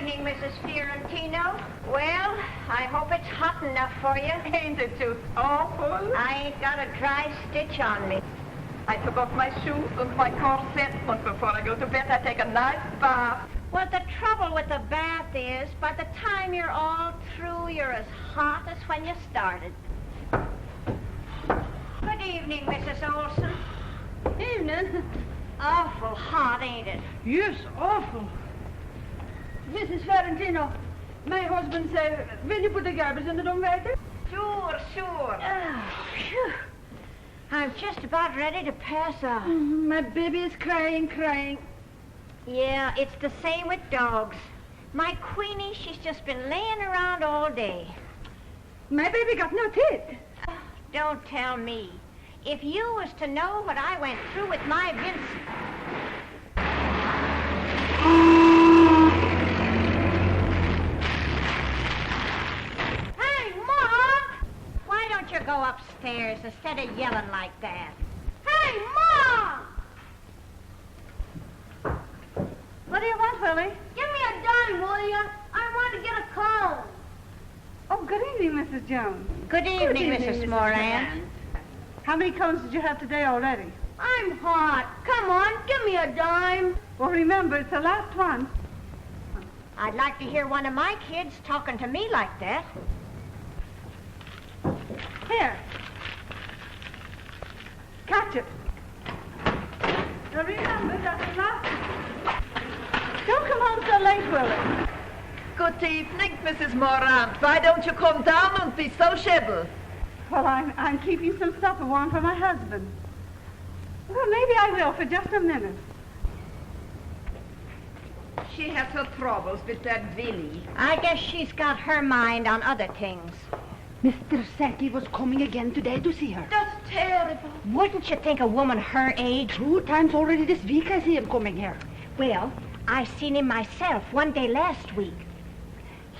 evening, Mrs. Fiorentino. Well, I hope it's hot enough for you. Ain't it just awful? I ain't got a dry stitch on me. I forgot my shoes and my corset, and before I go to bed, I take a nice bath. Well, the trouble with the bath is, by the time you're all through, you're as hot as when you started. Good evening, Mrs. Olson. Evening. Awful hot, ain't it? Yes, awful. Mrs. Fiorentino, my husband said, will you put the garbage in the dumbwaiter? Sure. Oh, phew. I'm just about ready to pass out. My baby is crying. Yeah, it's the same with dogs. My Queenie, she's just been laying around all day. My baby got no teeth. Don't tell me. If you was to know what I went through with my Vincent... Hey, Mom! Why don't you go upstairs instead of yelling like that? Hey, Mom! What do you want, Willie? Give me a dime, will you? I want to get a comb. Oh, good evening, Mrs. Jones. Good evening, Mrs. Moran. How many combs did you have today already? I'm hot. Come on, give me a dime. Well, remember, it's the last one. I'd like to hear one of my kids talking to me like that. Here. Catch it. Now remember, that's the last one. Don't come home so late, Willie. Good evening, Mrs. Moran. Why don't you come down and be sociable? Well, I'm keeping some supper warm for my husband. Well, maybe I will for just a minute. She has her troubles with that Willie. I guess she's got her mind on other things. Mr. Sankey was coming again today to see her. That's terrible. Wouldn't you think a woman her age... 2 times already this week I see him coming here. Well, I seen him myself one day last week.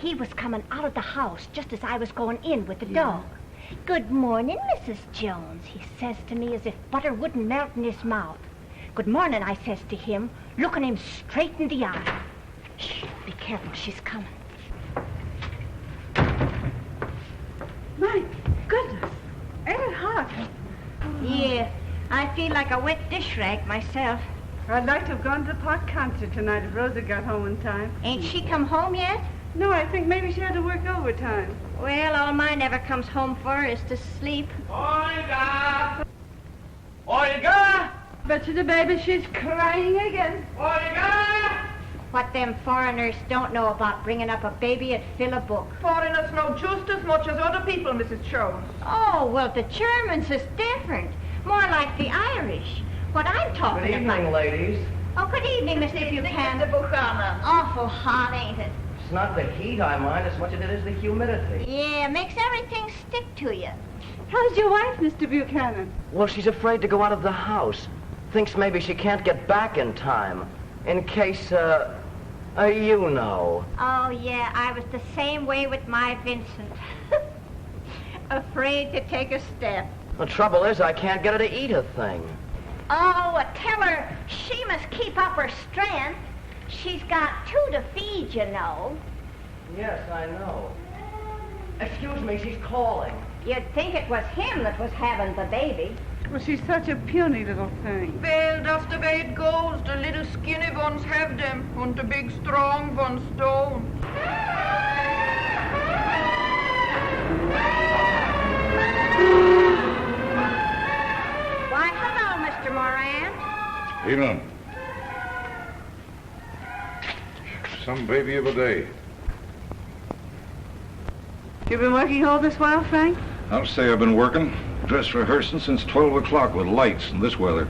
He was coming out of the house just as I was going in with the dog. Good morning, Mrs. Jones, he says to me as if butter wouldn't melt in his mouth. Good morning, I says to him, looking him straight in the eye. Shh, be careful, she's coming. My goodness, ain't it hot? Yeah, I feel like a wet dish rag myself. I'd like to have gone to the park concert tonight if Rosa got home in time. Ain't she come home yet? No, I think maybe she had to work overtime. Well, all mine ever comes home for is to sleep. Olga! Olga! Bet you the baby, she's crying again. Olga! What them foreigners don't know about bringing up a baby, it'd fill a book. Foreigners know just as much as other people, Mrs. Jones. Oh, well, the Germans is different. More like the Irish. What I'm talking Good evening, about... ladies. Oh, good evening, Mr. Buchanan. Mr. Buchanan. Awful hot, ain't it? It's not the heat I mind as much as it is the humidity. Yeah, makes everything stick to you. How's your wife, Mr. Buchanan? Well, she's afraid to go out of the house. Thinks maybe she can't get back in time. In case, you know. Oh, yeah, I was the same way with my Vincent. Afraid to take a step. The trouble is I can't get her to eat a thing. Oh, tell her she must keep up her strength. She's got 2 to feed, you know. Yes, I know. Excuse me, she's calling. You'd think it was him that was having the baby. Well, she's such a puny little thing. Well, that's the way it goes. The little skinny ones have them, and the big strong ones don't. Why, hello, Mr. Moran. Evelyn. Some baby of a day. You been working all this while, Frank? I'll say I've been working, dress rehearsing since 12 o'clock with lights in this weather.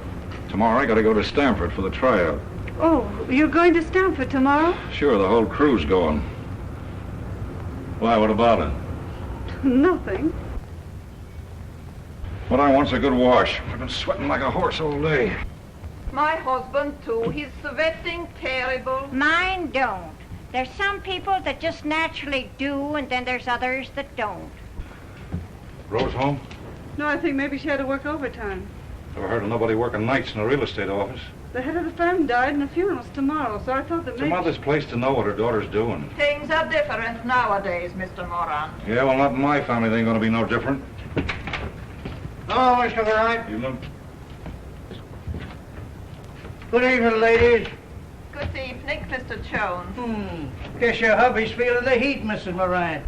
Tomorrow I gotta go to Stamford for the tryout. Oh, you're going to Stamford tomorrow? Sure, the whole crew's going. Why, what about it? Nothing. What I want's a good wash. I've been sweating like a horse all day. My husband, too. He's sweating terrible. Mine don't. There's some people that just naturally do, and then there's others that don't. Rose home? No, I think maybe she had to work overtime. Never heard of nobody working nights in a real estate office. The head of the firm died and the funeral's tomorrow, so I thought that It's maybe... a mother's place to know what her daughter's doing. Things are different nowadays, Mr. Moran. Yeah, well, not in my family. They ain't gonna be no different. Hello, Mr. Wright. Evening. Good evening, ladies. Good evening, Mr. Jones. Guess your hubby's feeling the heat, Mrs. Moran.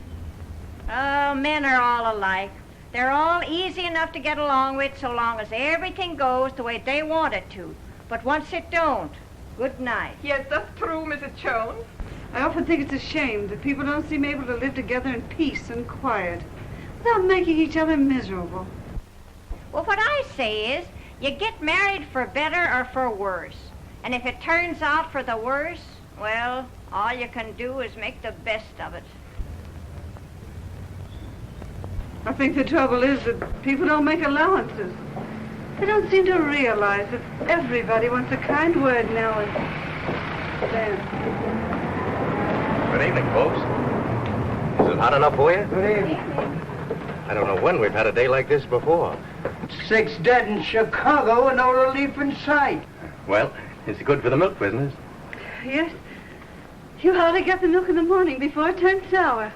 Oh, men are all alike. They're all easy enough to get along with so long as everything goes the way they want it to. But once it don't, good night. Yes, that's true, Mrs. Jones. I often think it's a shame that people don't seem able to live together in peace and quiet without making each other miserable. Well, what I say is, you get married for better or for worse. And if it turns out for the worse, well, all you can do is make the best of it. I think the trouble is that people don't make allowances. They don't seem to realize that everybody wants a kind word now and then. Good evening, folks. Is it hot enough for you? Good evening. I don't know when we've had a day like this before. 6 dead in Chicago and no relief in sight. Well, it's good for the milk business. Yes, you ought to get the milk in the morning before it turns sour.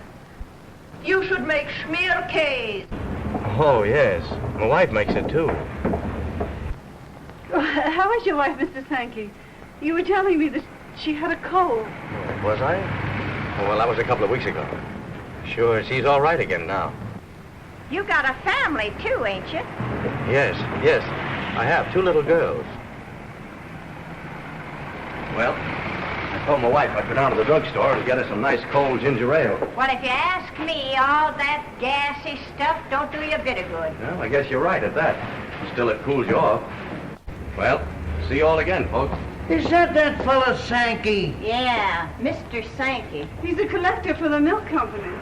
You should make schmierkäse. Oh, yes. My wife makes it, too. How is your wife, Mr. Sankey? You were telling me that she had a cold. Was I? Oh, well, that was a couple of weeks ago. Sure, she's all right again now. You got a family, too, ain't you? Yes. I have 2 little girls. Well, I told my wife I'd go down to the drugstore and get her some nice cold ginger ale. Well, if you ask me, all that gassy stuff don't do you a bit of good. Well, I guess you're right at that. Still, it cools you off. Well, see you all again, folks. Is that fella Sankey? Yeah, Mr. Sankey. He's a collector for the milk company.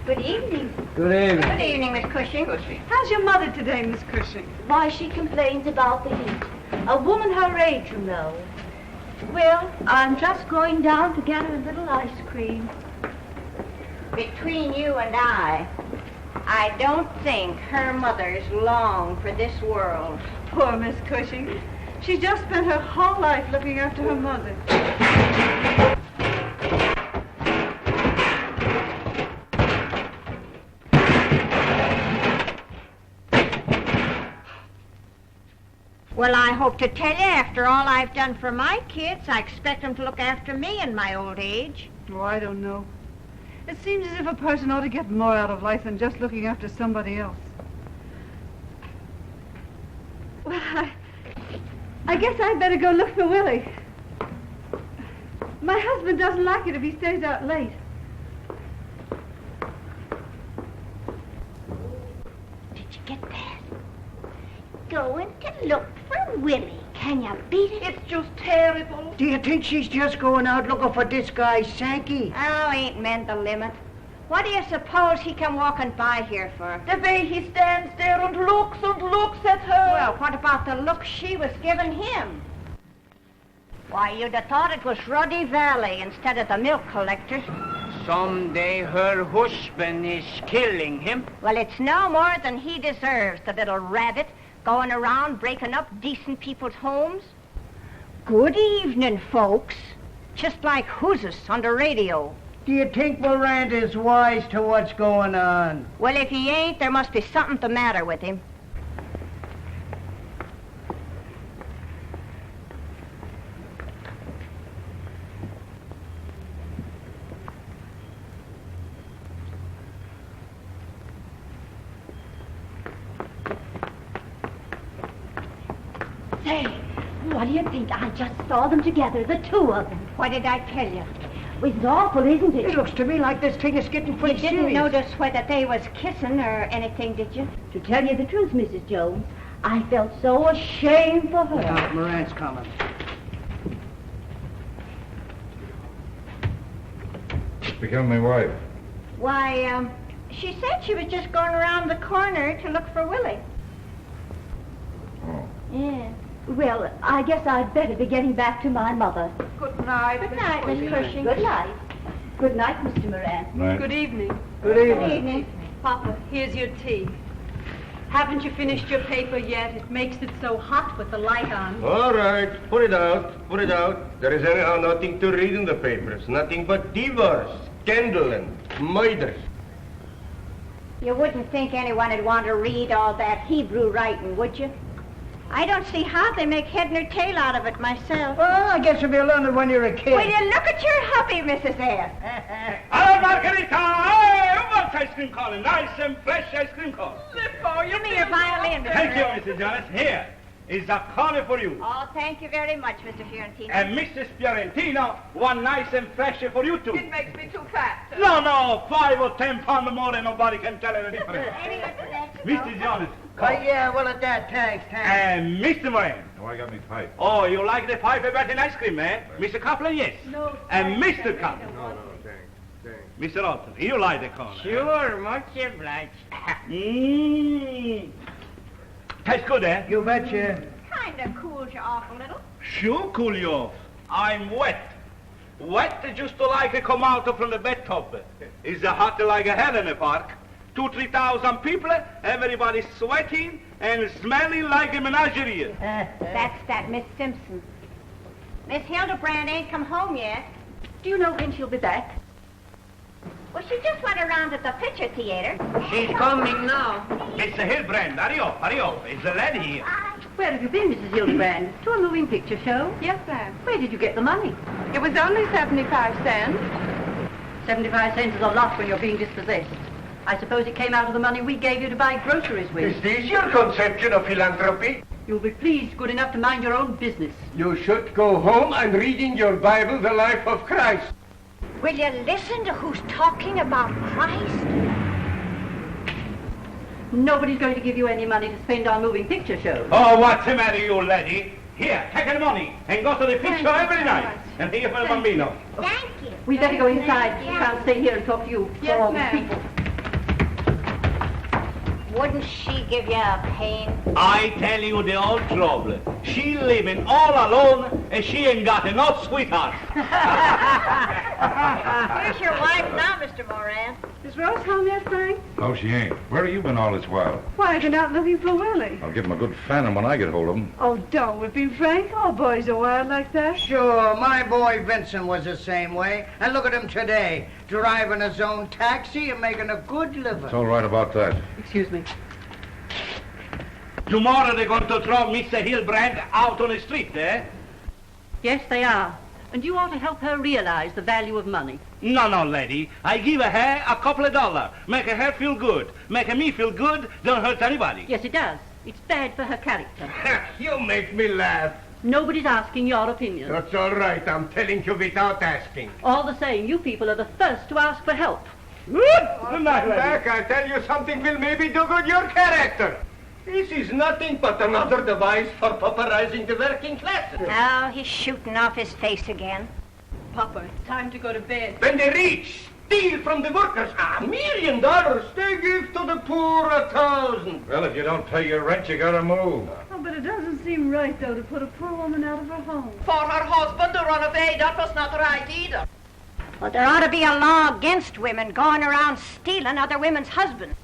Good evening. Good evening. Good evening, Miss Cushing. How's your mother today, Miss Cushing? Why, she complains about the heat. A woman her age, you know. Well, I'm just going down to get her a little ice cream. Between you and I don't think her mother's long for this world. Poor Miss Cushing. She's just spent her whole life looking after her mother. Well, I hope to tell you, after all I've done for my kids, I expect them to look after me in my old age. Oh, I don't know. It seems as if a person ought to get more out of life than just looking after somebody else. Well, I guess I'd better go look for Willie. My husband doesn't like it if he stays out late. Did you get that? Going to look for Willie. Can you beat it? It's just terrible. Do you think she's just going out looking for this guy Sankey? Oh, ain't men the limit. What do you suppose he come walking by here for? The way he stands there and looks at her. Well, what about the look she was giving him? Why, you'd have thought it was Ruddy Valley instead of the milk collector. Someday her husband is killing him. Well, it's no more than he deserves, the little rabbit, going around breaking up decent people's homes. Good evening, folks. Just like who's on the radio. Do you think Miranda's wise to what's going on? Well, if he ain't, there must be something the matter with him. Say, what do you think? I just saw them together, the 2 of them. What did I tell you? Well, it's awful, isn't it? It looks to me like this thing is getting You pretty didn't serious. notice whether they was kissing or anything, did you? To tell you the truth, Mrs. Jones, I felt so ashamed for her. Now, Moran's coming. Become my wife. Why, she said she was just going around the corner to look for Willie. Oh. Yeah. Well, I guess I'd better be getting back to my mother. Good night. Good night, Miss Cushing. Good night. Good night, Mr. Moran. Night. Good evening. Good Good evening. evening. Papa, here's your tea. Haven't you finished your paper yet? It makes it so hot with the light on. All right, put it out, put it out. There is anyhow nothing to read in the papers. Nothing but divorce, scandal, and murders. You wouldn't think anyone would want to read all that Hebrew writing, would you? I don't see how they make head nor tail out of it myself. Well, I guess if you learned it when you were a kid. Will you look at your hubby, Mrs. F.? Hello, Margarita! Hey, what's ice cream cone? Nice and fresh ice cream cone. Give me your violin, Mr. Thank you, F. Mrs. Jonas. Here is a cone for you. Oh, thank you very much, Mr. Fiorentino. And Mrs. Fiorentino, one nice and fresh for you too. It makes me too fat. No, 5 or 10 pounds more and nobody can tell the difference. Mr. Jonas. Yeah, well, at that, thanks. And Mr. Moran. Oh, I got me pipe. Oh, you like the pipe better than ice cream, eh? Mr. Kaplan, yes. No. And Mr. Kaplan. No, thanks. Mr. Alton, you like the cone. Sure, much obliged. Tastes good, eh? You betcha. Kind of cools you off a little. Sure cool you off. I'm wet. Wet just to like to come out from the bathtub. It's hot like a hell in the park. 2,000-3,000 people, everybody sweating and smelling like a menagerie. That's that Miss Simpson. Miss Hildebrand ain't come home yet. Do you know when she'll be back? Well, she just went around at the picture theater. She's coming now. Mr. Hildebrand, hurry up. It's a lady here. Where have you been, Mrs. Hildebrand? To a moving picture show? Yes, ma'am. Where did you get the money? It was only 75 cents. 75 cents is a lot when you're being dispossessed. I suppose it came out of the money we gave you to buy groceries with. Is this your conception of philanthropy? You'll be pleased, good enough to mind your own business. You should go home and read in your Bible the life of Christ. Will you listen to who's talking about Christ? Nobody's going to give you any money to spend on moving picture shows. Oh, what's the matter, you lady? Here, take the money and go to the picture every night. And here for the bambino. Thank you. We'd better go inside. We can't stay here and talk to you. Yes, for all ma'am. these people. Wouldn't she give you a pain? I tell you the old trouble. She living all alone and she ain't got enough sweetheart. Here's your wife now, Mr. Moran. Is Rose home yet, Frank? No, she ain't. Where have you been all this while? Why, I've been out looking for Willie. I'll give him a good fanning when I get hold of him. Oh, don't whip him, Frank. All boys are wild like that. Sure, my boy Vincent was the same way. And look at him today, driving his own taxi and making a good living. It's all right about that. Excuse me. Tomorrow they're going to throw Mr. Hildebrand out on the street, eh? Yes, they are. And you ought to help her realize the value of money. No, lady. I give her a couple of dollars. Make her feel good. Make me feel good. Don't hurt anybody. Yes, it does. It's bad for her character. You make me laugh. Nobody's asking your opinion. That's all right. I'm telling you without asking. All the same, you people are the first to ask for help. Good night, lady. Back, I tell you something will maybe do good your character. This is nothing but another device for pauperizing the working classes. Oh, he's shooting off his face again. Papa, it's time to go to bed. When the rich steal from the workers $1 million, they give to the poor 1,000. Well, if you don't pay your rent, you gotta move. Oh, but it doesn't seem right, though, to put a poor woman out of her home. For her husband to run away, that was not right either. Well, there ought to be a law against women going around stealing other women's husbands.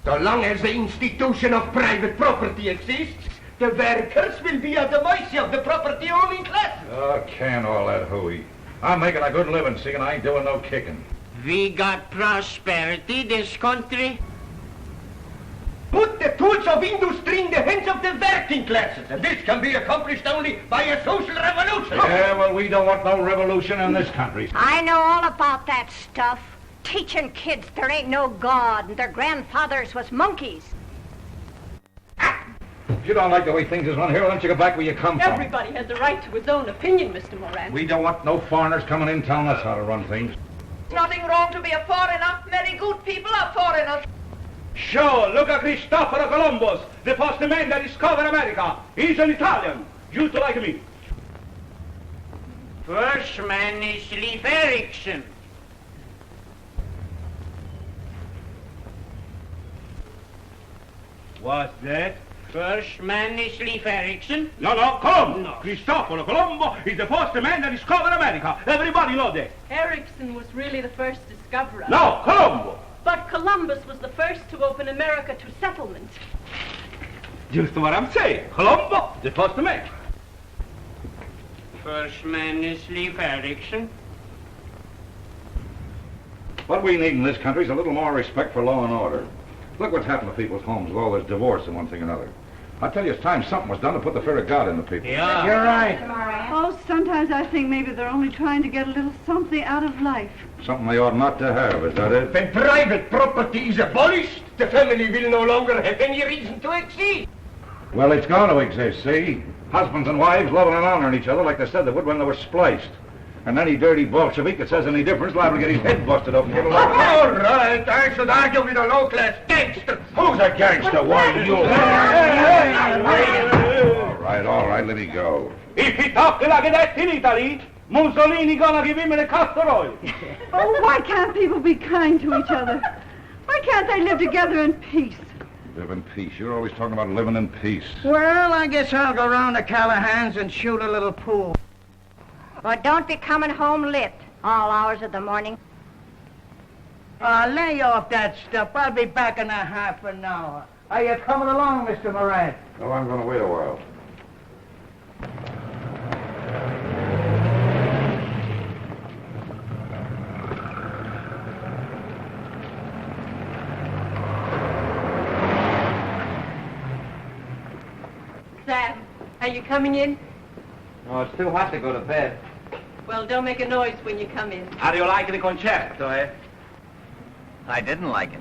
So long as the institution of private property exists, the workers will be at the mercy of the property-owning classes. Oh, can all that hooey. I'm making a good living, see, and I ain't doing no kicking. We got prosperity, this country. Put the tools of industry in the hands of the working classes, and this can be accomplished only by a social revolution. Yeah, well, we don't want no revolution in this country. I know all about that stuff. Teaching kids there ain't no God and their grandfathers was monkeys. If you don't like the way things is run here, why don't you go back where you come from? Everybody has the right to his own opinion, Mr. Moran. We don't want no foreigners coming in telling us how to run things. Nothing wrong to be a foreigner. Many good people are foreigners. Sure, look at Cristoforo Columbus, the first man that discovered America. He's an Italian, just like me. First man is Leif Erikson. What's that? First man is Leif Erikson. No, come. No. Cristoforo Colombo is the first man that discovered America. Everybody know that. Erikson was really the first discoverer. No, Colombo. But Columbus was the first to open America to settlement. Just what I'm saying. Colombo, the first man. First man is Leif Erikson. What we need in this country is a little more respect for law and order. Look what's happened to people's homes with all this divorce and one thing or another. I tell you, it's time something was done to put the fear of God into people. Yeah. You're right. Oh, sometimes I think maybe they're only trying to get a little something out of life. Something they ought not to have, is that it? When private property is abolished, the family will no longer have any reason to exist. Well, it's going to exist, see? Husbands and wives loving and honoring each other like they said they would when they were spliced. And any dirty Bolshevik that says any different is liable to get his head busted off and get a lot of... All right, I should argue with a low-class gangster. Who's a gangster? Why, you... All right, let me go. If he talked like that in Italy, Mussolini gonna give him the castor oil. Oh, why can't people be kind to each other? Why can't they live together in peace? Live in peace. You're always talking about living in peace. Well, I guess I'll go round to Callahan's and shoot a little pool. But don't be coming home lit all hours of the morning. Lay off that stuff. I'll be back in a half an hour. Are you coming along, Mr. Moran? Oh, I'm going to wait a while. Sam, are you coming in? Oh, it's too hot to go to bed. Well, don't make a noise when you come in. How do you like the concerto, eh? I didn't like it.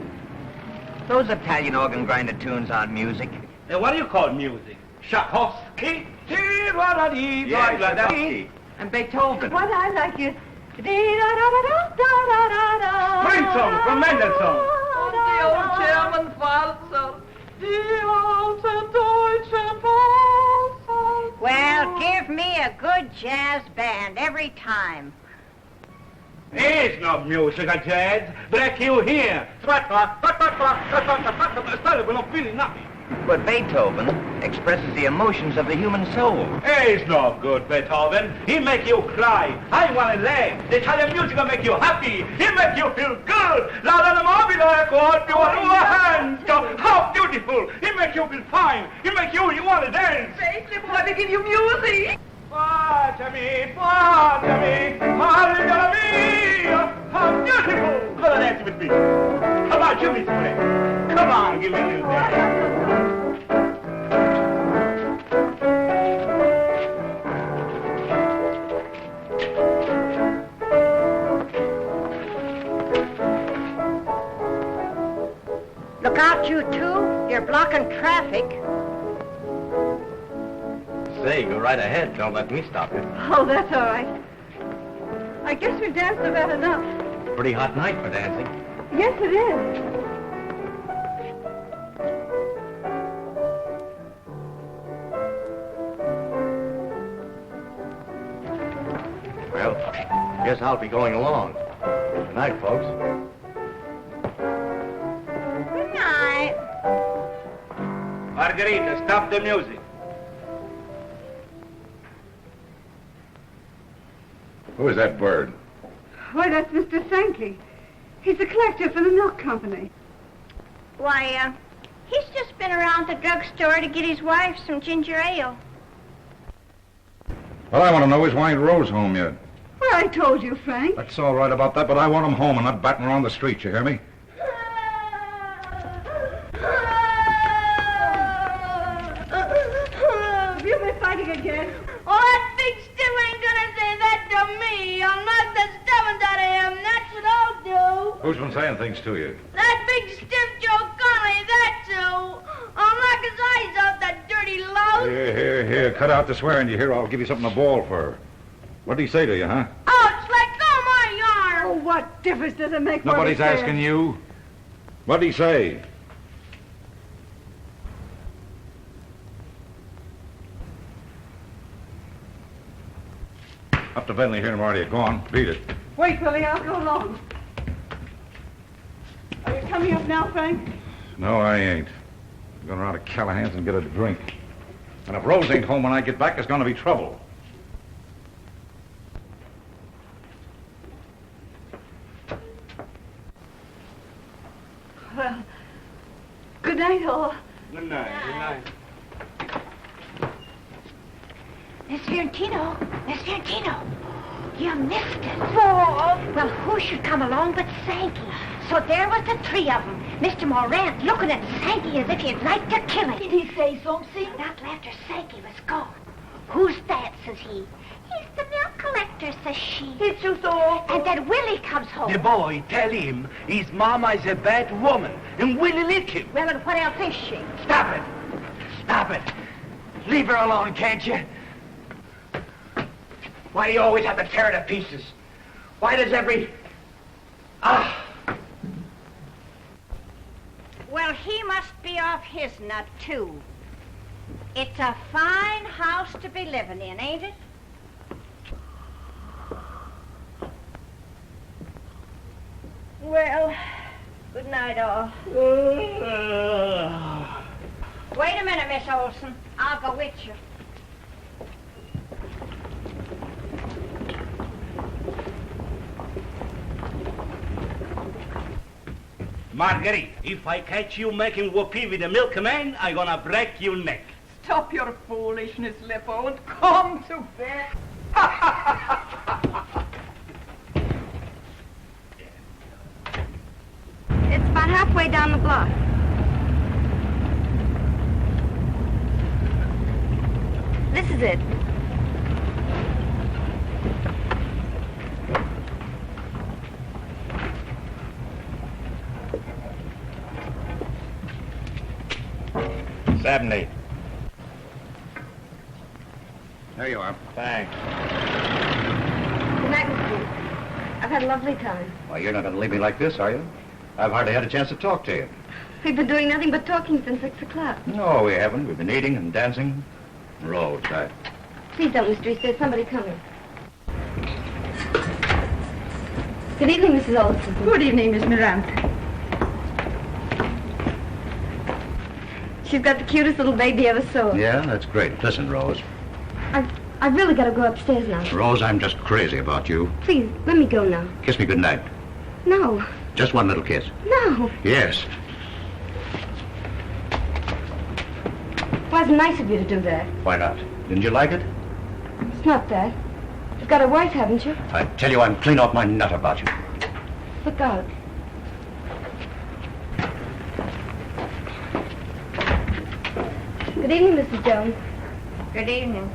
Those Italian organ grinder tunes aren't music. And what do you call music? Tchaikovsky? Tchaikovsky. And Beethoven. What I like is... Spring song from Mendelssohn. The old German waltz. Well, give me a good jazz band every time. It's not music, a jazz. Break you here. We're not feeling nothing. But Beethoven expresses the emotions of the human soul. It's not good, Beethoven. He make you cry. I want to laugh. The Italian music will make you happy. He make you feel good. La la la mobile, hands. How beautiful. He make you feel fine. He make you want to dance. They want to give you music. Baciami, Margara mia, how beautiful. Come on, dance with me. Come on, give me some break. Come on, give me a little dance. Look out, you two. You're blocking traffic. Say, go right ahead. Don't let me stop you. Oh, that's all right. I guess we've danced about enough. Pretty hot night for dancing. Yes, it is. Well, guess I'll be going along. Good night, folks. Good night. Margarita, stop the music. Who is that bird? Why, that's Mr. Sankey. He's a collector for the milk company. Why, he's just been around the drugstore to get his wife some ginger ale. Well, I want to know is why ain't Rose home yet? Well, I told you, Frank. That's all right about that, but I want him home and not batting around the streets, you hear me? You've been fighting again. Oh, that big stiff ain't gonna say that to me. I'll knock the stuffings out of him. That's what I'll do. Who's been saying things to you? That big stiff Joe Connolly, that's who. I'll knock his eyes out, that dirty louse. Here. Cut out the swearing, you hear? I'll give you something to bawl for. What did he say to you, huh? Oh, it's let go my yarn. Oh, what difference does it make? Nobody's asking you. What did he say? Up to Bentley here, Marty. Go on, beat it. Wait, Billy, I'll go along. Are you coming up now, Frank? No, I ain't. I'm going around to Callahan's and get a drink. And if Rose ain't home when I get back, there's going to be trouble. Well, good night, all. Good night, good night. Miss Fiorentino. Miss Fiorentino. You missed it. Oh. Well, who should come along but Sankey? So there was the three of them. Mr. Morant looking at Sankey as if he'd like to kill him. Did he say something? Not after Sankey was gone. Who's that, says he. He's the milk collector, says she. It's you so. And then Willie comes home. The boy, tell him his mama is a bad woman, and Willie lick him. Well, and what else is she? Stop it. Stop it. Leave her alone, can't you? Why do you always have to tear her to pieces? Why does every... Well, he must be off his nut, too. It's a fine house to be living in, ain't it? Well, good night, all. Wait a minute, Miss Olson. I'll go with you. Marguerite, if I catch you making whoopee with the milkman, I'm gonna break your neck. Stop your foolishness, Lippo, and come to bed. It's about halfway down the block. This is it. Sidney. There you are. Thanks. Good night, Mr. Booth. I've had a lovely time. Well, you're not going to leave me like this, are you? I've hardly had a chance to talk to you. We've been doing nothing but talking since 6 o'clock. No, we haven't. We've been eating and dancing. Rose, Please don't, Mr. East. There's somebody coming. Good evening, Mrs. Olson. Good evening, Miss Miranda. She's got the cutest little baby ever saw. Yeah, that's great. Listen, Rose. I've really got to go upstairs now. Rose, I'm just crazy about you. Please, let me go now. Kiss me goodnight. No. Just one little kiss. No. Yes. Wasn't nice of you to do that. Why not? Didn't you like it? It's not that. You've got a wife, haven't you? I tell you, I'm clean off my nut about you. Look out. Good evening, Mrs. Jones. Good evening.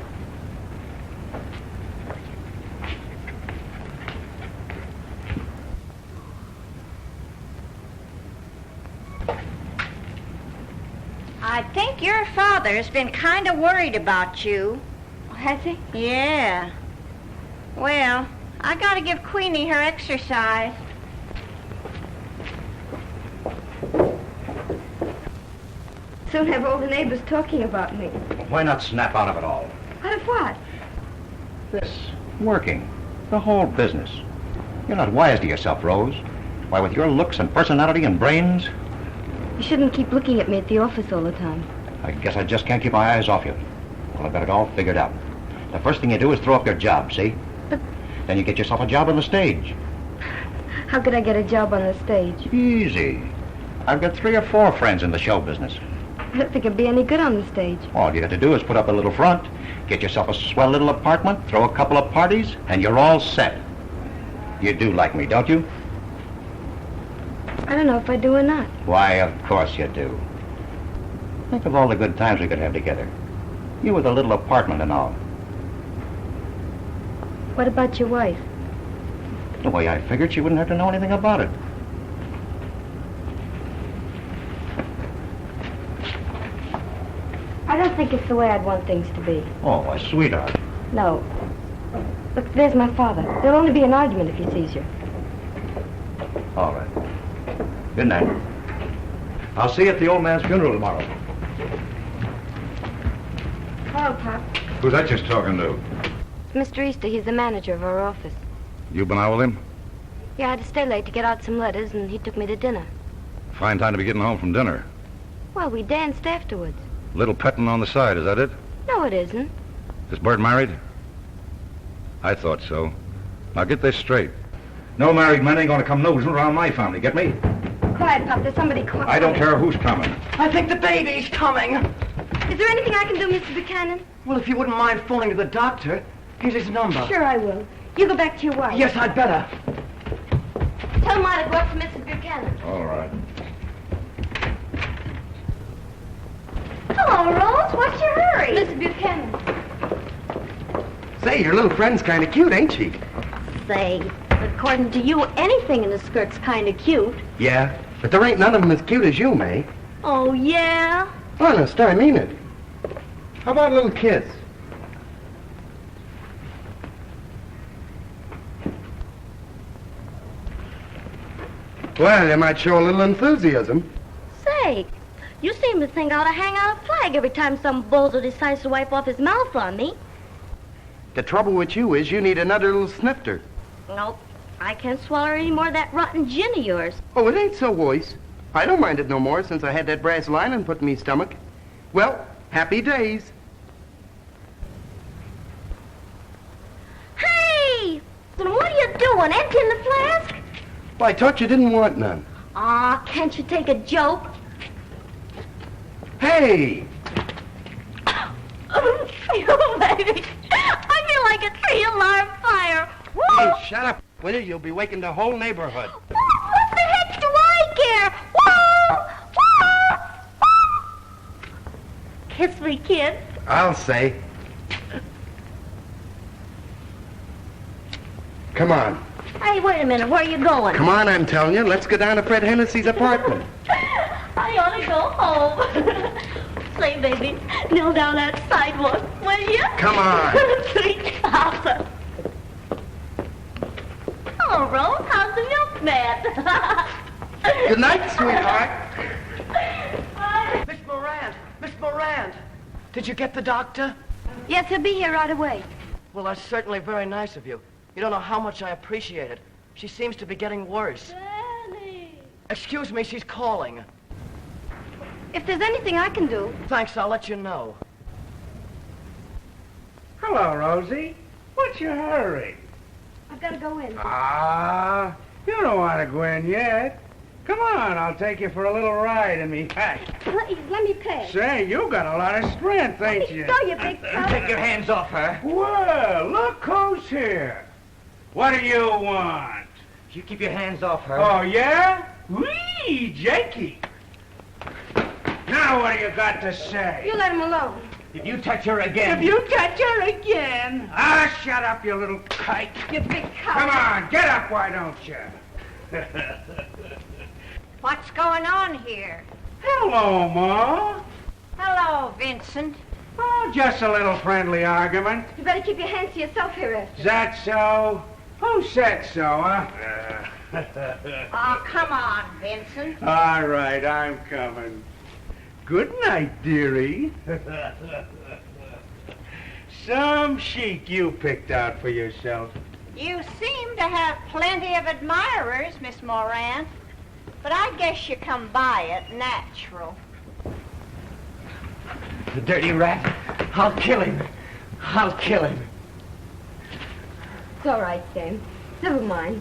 I think your father's been kind of worried about you. Has he? Yeah. Well, I gotta give Queenie her exercise. Soon have all the neighbors talking about me. Why not snap out of it all? Out of what? This. Working. The whole business. You're not wise to yourself, Rose. Why, with your looks and personality and brains... You shouldn't keep looking at me at the office all the time. I guess I just can't keep my eyes off you. Well, I've got it all figured out. The first thing you do is throw up your job, see? But... Then you get yourself a job on the stage. How could I get a job on the stage? Easy. I've got 3 or 4 friends in the show business. I don't think I'd be any good on the stage. All you have to do is put up a little front, get yourself a swell little apartment, throw a couple of parties, and you're all set. You do like me, don't you? I don't know if I do or not. Why, of course you do. Think of all the good times we could have together. You with a little apartment and all. What about your wife? The way I figured, she wouldn't have to know anything about it. I don't think it's the way I'd want things to be. Oh, a sweetheart. No. Look, there's my father. There'll only be an argument if he sees you. All right. Good night. I'll see you at the old man's funeral tomorrow. Hello, Pop. Who's that just talking to? It's Mr. Easter. He's the manager of our office. You been out with him? Yeah, I had to stay late to get out some letters, and he took me to dinner. Fine time to be getting home from dinner. Well, we danced afterwards. Little petting on the side, is that it? No, it isn't. Is Bert married? I thought so. Now get this straight. No married men ain't gonna come nosing around my family, get me? Quiet, Pop. There's somebody coming. I don't care who's coming. I think the baby's coming. Is there anything I can do, Mr. Buchanan? Well, if you wouldn't mind phoning to the doctor, here's his number. Sure I will. You go back to your wife. Yes, I'd better. Tell him I'd go up to Mrs. Buchanan. All right. Hello, Rose. What's your hurry? Mrs. Buchanan. Say, your little friend's kind of cute, ain't she? Say, according to you, anything in a skirt's kind of cute. Yeah, but there ain't none of them as cute as you, May. Oh, yeah? Honest, I mean it. How about a little kiss? Well, you might show a little enthusiasm. Say, you seem to think I ought to hang out a flag every time some bozo decides to wipe off his mouth on me. The trouble with you is you need another little snifter. Nope. I can't swallow any more of that rotten gin of yours. Oh, it ain't so, voice. I don't mind it no more since I had that brass lining put in me stomach. Well, happy days. Hey! Then what are you doing? Emptying the flask? Well, I thought you didn't want none. Aw, can't you take a joke? Hey! Oh, baby. I feel like a 3-alarm fire. Woo! Hey, shut up, will you? You'll be waking the whole neighborhood. What the heck do I care? Woo! Woo! Kiss me, kid. I'll say. Come on. Hey, wait a minute. Where are you going? Come on, I'm telling you. Let's go down to Fred Hennessy's apartment. I ought to go home. Say, baby, kneel down that sidewalk, will you? Come on. Sweet Papa. Hello, Rose. How's the milkman? Good night, sweetheart. Miss Morant! Miss Morant! Did you get the doctor? Yes, he'll be here right away. Well, that's certainly very nice of you. You don't know how much I appreciate it. She seems to be getting worse. Danny. Excuse me, she's calling. If there's anything I can do. Thanks, I'll let you know. Hello, Rosie. What's your hurry? I've got to go in. Ah, you don't want to go in yet. Come on, I'll take you for a little ride in me hack. Please, let me pay. Say, you got a lot of strength, ain't you? Go, you big fella. Take your hands off her. Well, look who's here. What do you want? You keep your hands off her. Oh, yeah? Whee, Jakey. Now what do you got to say? You let him alone. If you touch her again... Ah, shut up, you little kite. You big cow. Come on, get up, why don't you? What's going on here? Hello, Ma. Hello, Vincent. Oh, just a little friendly argument. You better keep your hands to yourself here, Esther. Is that so? Who said so, huh? Oh, come on, Vincent. All right, I'm coming. Good night, dearie. Some chic you picked out for yourself. You seem to have plenty of admirers, Miss Morant. But I guess you come by it natural. The dirty rat. I'll kill him. I'll kill him. It's all right, Sam. Never mind.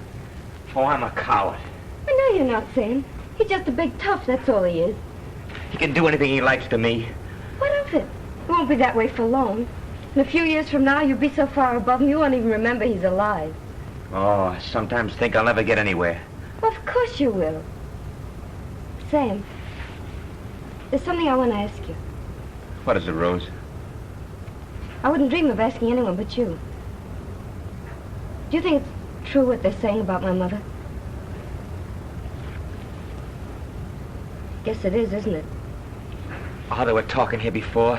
Oh, I'm a coward. I know you're not, Sam. He's just a big tough, that's all he is. He can do anything he likes to me. What of it? It won't be that way for long. In a few years from now, you'll be so far above him, you won't even remember he's alive. Oh, I sometimes think I'll never get anywhere. Well, of course you will. Sam, there's something I want to ask you. What is it, Rose? I wouldn't dream of asking anyone but you. Do you think it's true what they're saying about my mother? Guess it is, isn't it? Oh, they were talking here before.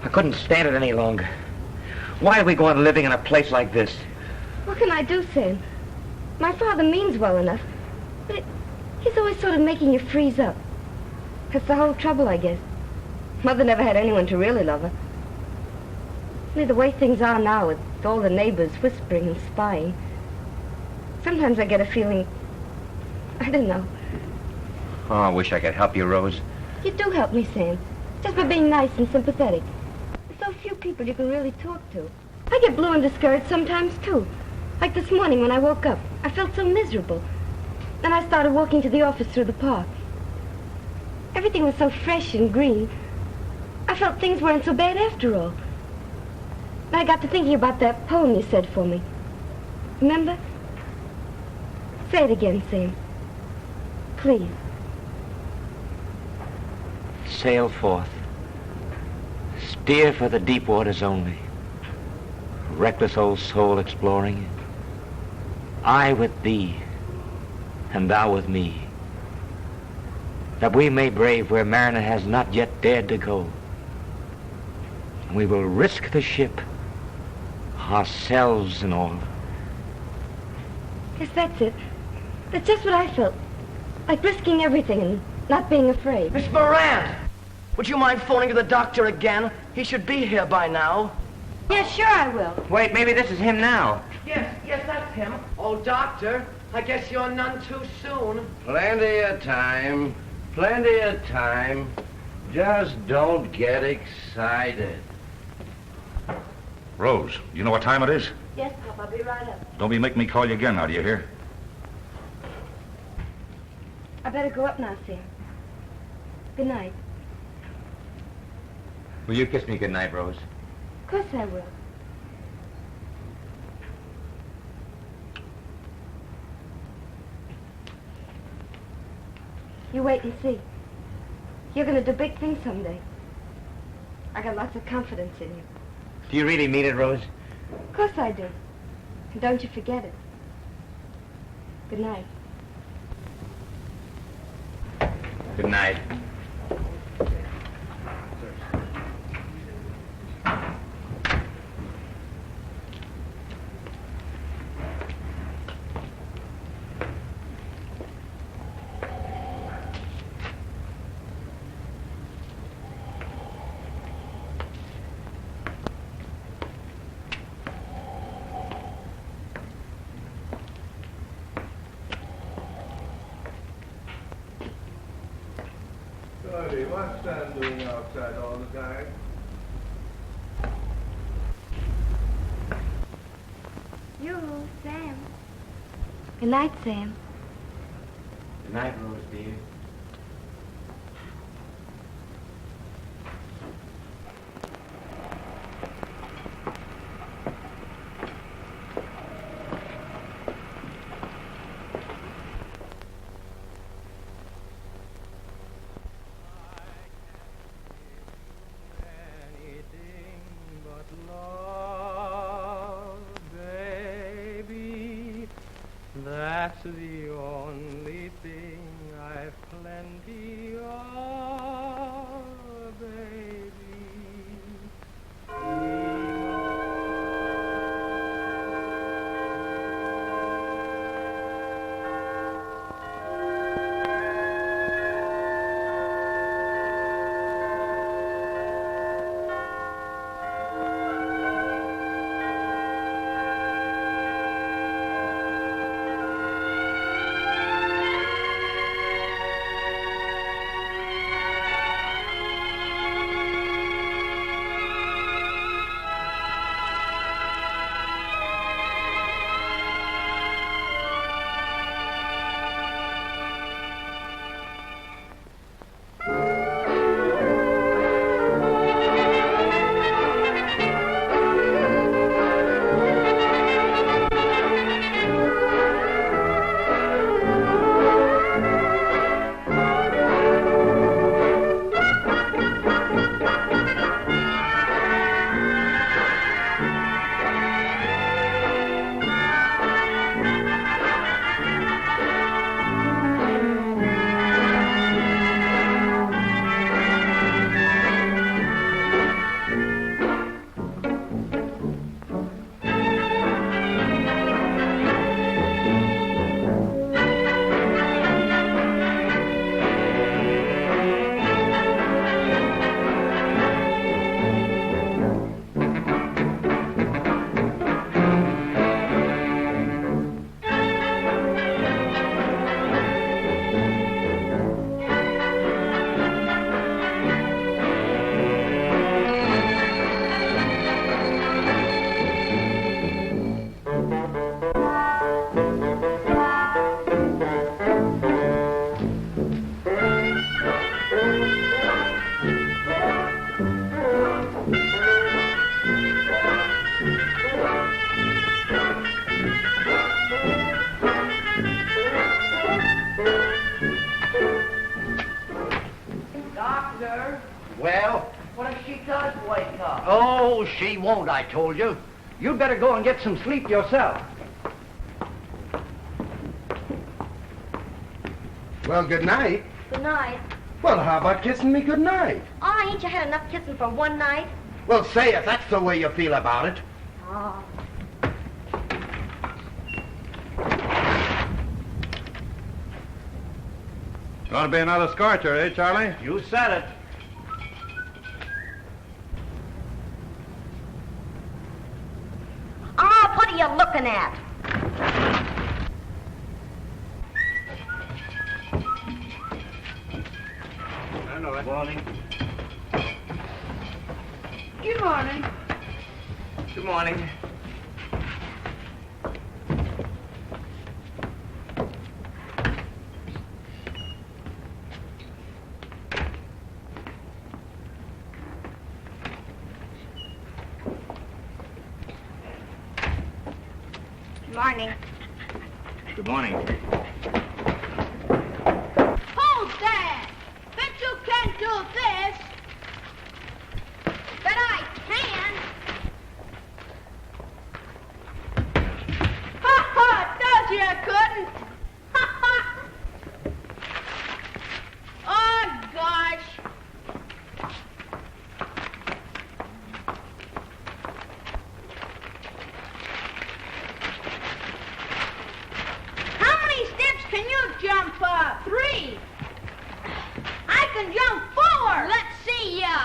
I couldn't stand it any longer. Why are we go on living in a place like this? What can I do, Sam? My father means well enough, but he's always sort of making you freeze up. That's the whole trouble, I guess. Mother never had anyone to really love her. Only the way things are now, with all the neighbors whispering and spying, sometimes I get a feeling, I don't know. Oh, I wish I could help you, Rose. You do help me, Sam, just by being nice and sympathetic. There's so few people you can really talk to. I get blue and discouraged sometimes, too. Like this morning when I woke up, I felt so miserable. Then I started walking to the office through the park. Everything was so fresh and green. I felt things weren't so bad after all. And I got to thinking about that poem you said for me. Remember? Say it again, Sam. Please. Sail forth. Steer for the deep waters only. Reckless old soul exploring. I with thee, and thou with me. That we may brave where mariner has not yet dared to go. And we will risk the ship, ourselves and all. Yes, that's it. That's just what I felt. Like risking everything and not being afraid. Miss Morant! Would you mind phoning to the doctor again? He should be here by now. Yes, sure I will. Wait, maybe this is him now. Yes, that's him. Oh, doctor, I guess you're none too soon. Plenty of time. Plenty of time. Just don't get excited. Rose, you know what time it is? Yes, Pop, I'll be right up. Don't be making me call you again now, do you hear? I better go up now, Sam. Good night. Will you kiss me good night, Rose? Of course I will. You wait and see. You're going to do big things someday. I got lots of confidence in you. Do you really mean it, Rose? Of course I do. And don't you forget it. Good night. Good night. Sorry, what's Sam doing outside all the time? You, Sam. Good night, Sam. Good night, Rose, dear. That's the only thing I've plenty of, baby. Well? What if she does wake up? Oh, she won't, I told you. You'd better go and get some sleep yourself. Well, good night. Good night. Well, how about kissing me good night? Oh, ain't you had enough kissing for one night? Well, say if that's the way you feel about it. Oh. Gonna be another scorcher, eh, Charlie? You said it. Oh, what are you looking at? Good morning. Good morning. Good morning. Morning. Good morning. Hold that! Bet you can't do this! But I can! Ha ha! Told you I couldn't! Ha ha! Oh, gosh! How many steps can you jump up? 3. I can jump 4. Let's see ya.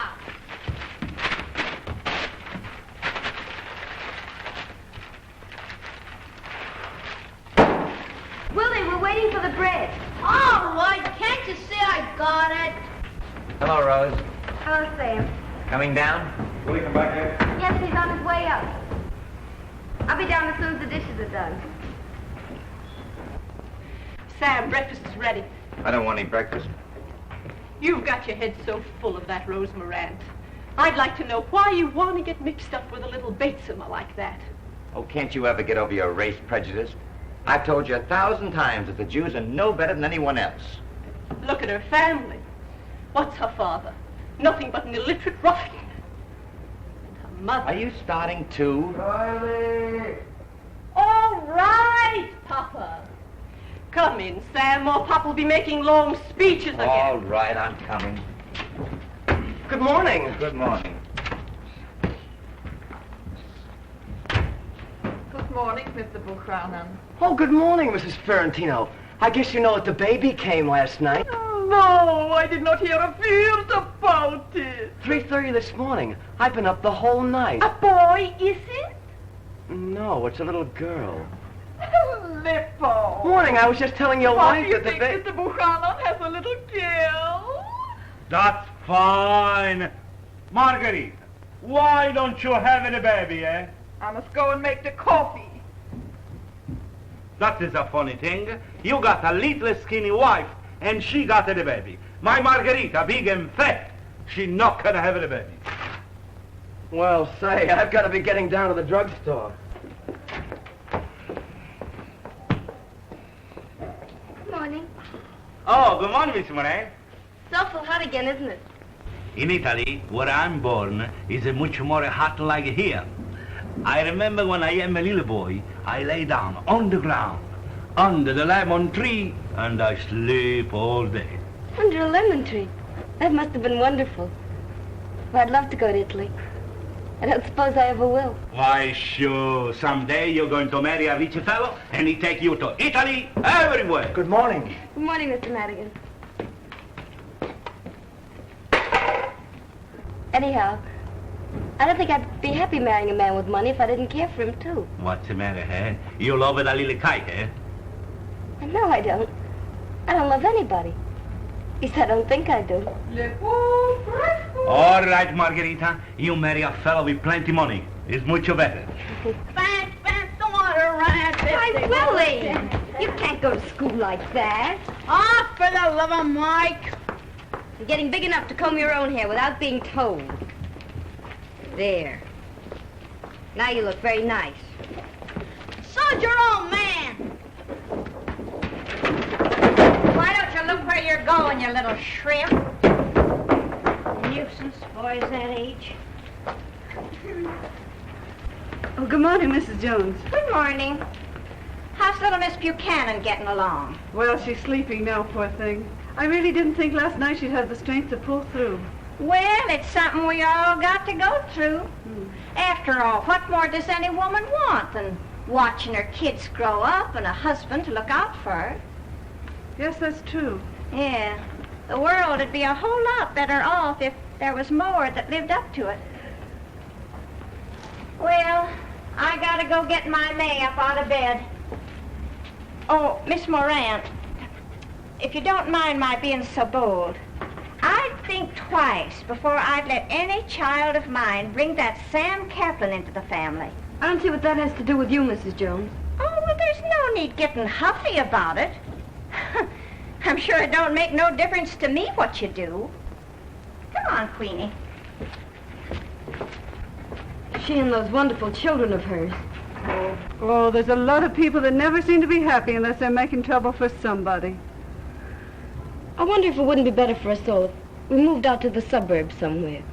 Willie, we're waiting for the bread. All right, can't you see I got it? Hello, Rose. Hello, Sam. Coming down? Will he come back yet? Yes, he's on his way up. I'll be down as soon as the dishes are done. Sam, breakfast is ready. I don't want any breakfast. You've got your head so full of that Rose Morant. I'd like to know why you want to get mixed up with a little Batesoma like that. Oh, can't you ever get over your race prejudice? I've told you 1,000 times that the Jews are no better than anyone else. Look at her family. What's her father? Nothing but an illiterate ruffian. And her mother. Are you starting too? Riley! All right, Papa. Come in, Sam, or Papa will be making long speeches again. All right, I'm coming. Good morning. Good morning. Good morning, Mr. Buchanan. Oh, good morning, Mrs. Ferrantino. I guess you know that the baby came last night. No, I did not hear a word about it. 3:30 this morning. I've been up the whole night. A boy, is it? No, it's a little girl. Lippo. Morning, I was just telling your What wife do you that the think baby... Mr. Buchanan has a little girl? That's fine. Marguerite, why don't you have any baby, eh? I must go and make the coffee. That is a funny thing. You got a little skinny wife, and she got a baby. My Margarita, big and fat, she not gonna have a baby. Well, say, I've got to be getting down to the drugstore. Good morning. Oh, good morning, Miss Monet. It's awful hot again, isn't it? In Italy, where I'm born, is much more hot like here. I remember when I am a little boy, I lay down on the ground, under the lemon tree, and I sleep all day. Under a lemon tree. That must have been wonderful. Well, I'd love to go to Italy. I don't suppose I ever will. Why, sure. Someday you're going to marry a rich fellow, and he take you to Italy, everywhere. Good morning. Good morning, Mr. Madigan. Anyhow, I don't think I'd be happy marrying a man with money if I didn't care for him, too. What's the matter, eh? You love it a little kike, eh? No, I don't. I don't love anybody. At least I don't think I do. All right, Margarita. You marry a fellow with plenty money. It's much better. Fast, the water rat. Why, Willie! You can't go to school like that. Ah, for the love of Mike. You're getting big enough to comb your own hair without being told. There. Now you look very nice. So's your old man. Why don't you look where you're going, you little shrimp? nuisance, boys that age. Oh, good morning, Mrs. Jones. Good morning. How's little Miss Buchanan getting along? Well, she's sleeping now, poor thing. I really didn't think last night she'd have the strength to pull through. Well, it's something we all got to go through. After all, what more does any woman want than watching her kids grow up and a husband to look out for her? Yes, that's true. Yeah. The world would be a whole lot better off if there was more that lived up to it. Well, I gotta go get my May up out of bed. Oh, Miss Morant, if you don't mind my being so bold, I'd think twice before I'd let any child of mine bring that Sam Kaplan into the family. I don't see what that has to do with you, Mrs. Jones. Oh, well, there's no need getting huffy about it. I'm sure it don't make no difference to me what you do. Come on, Queenie. She and those wonderful children of hers. Oh, there's a lot of people that never seem to be happy unless they're making trouble for somebody. I wonder if it wouldn't be better for us all if we moved out to the suburbs somewhere.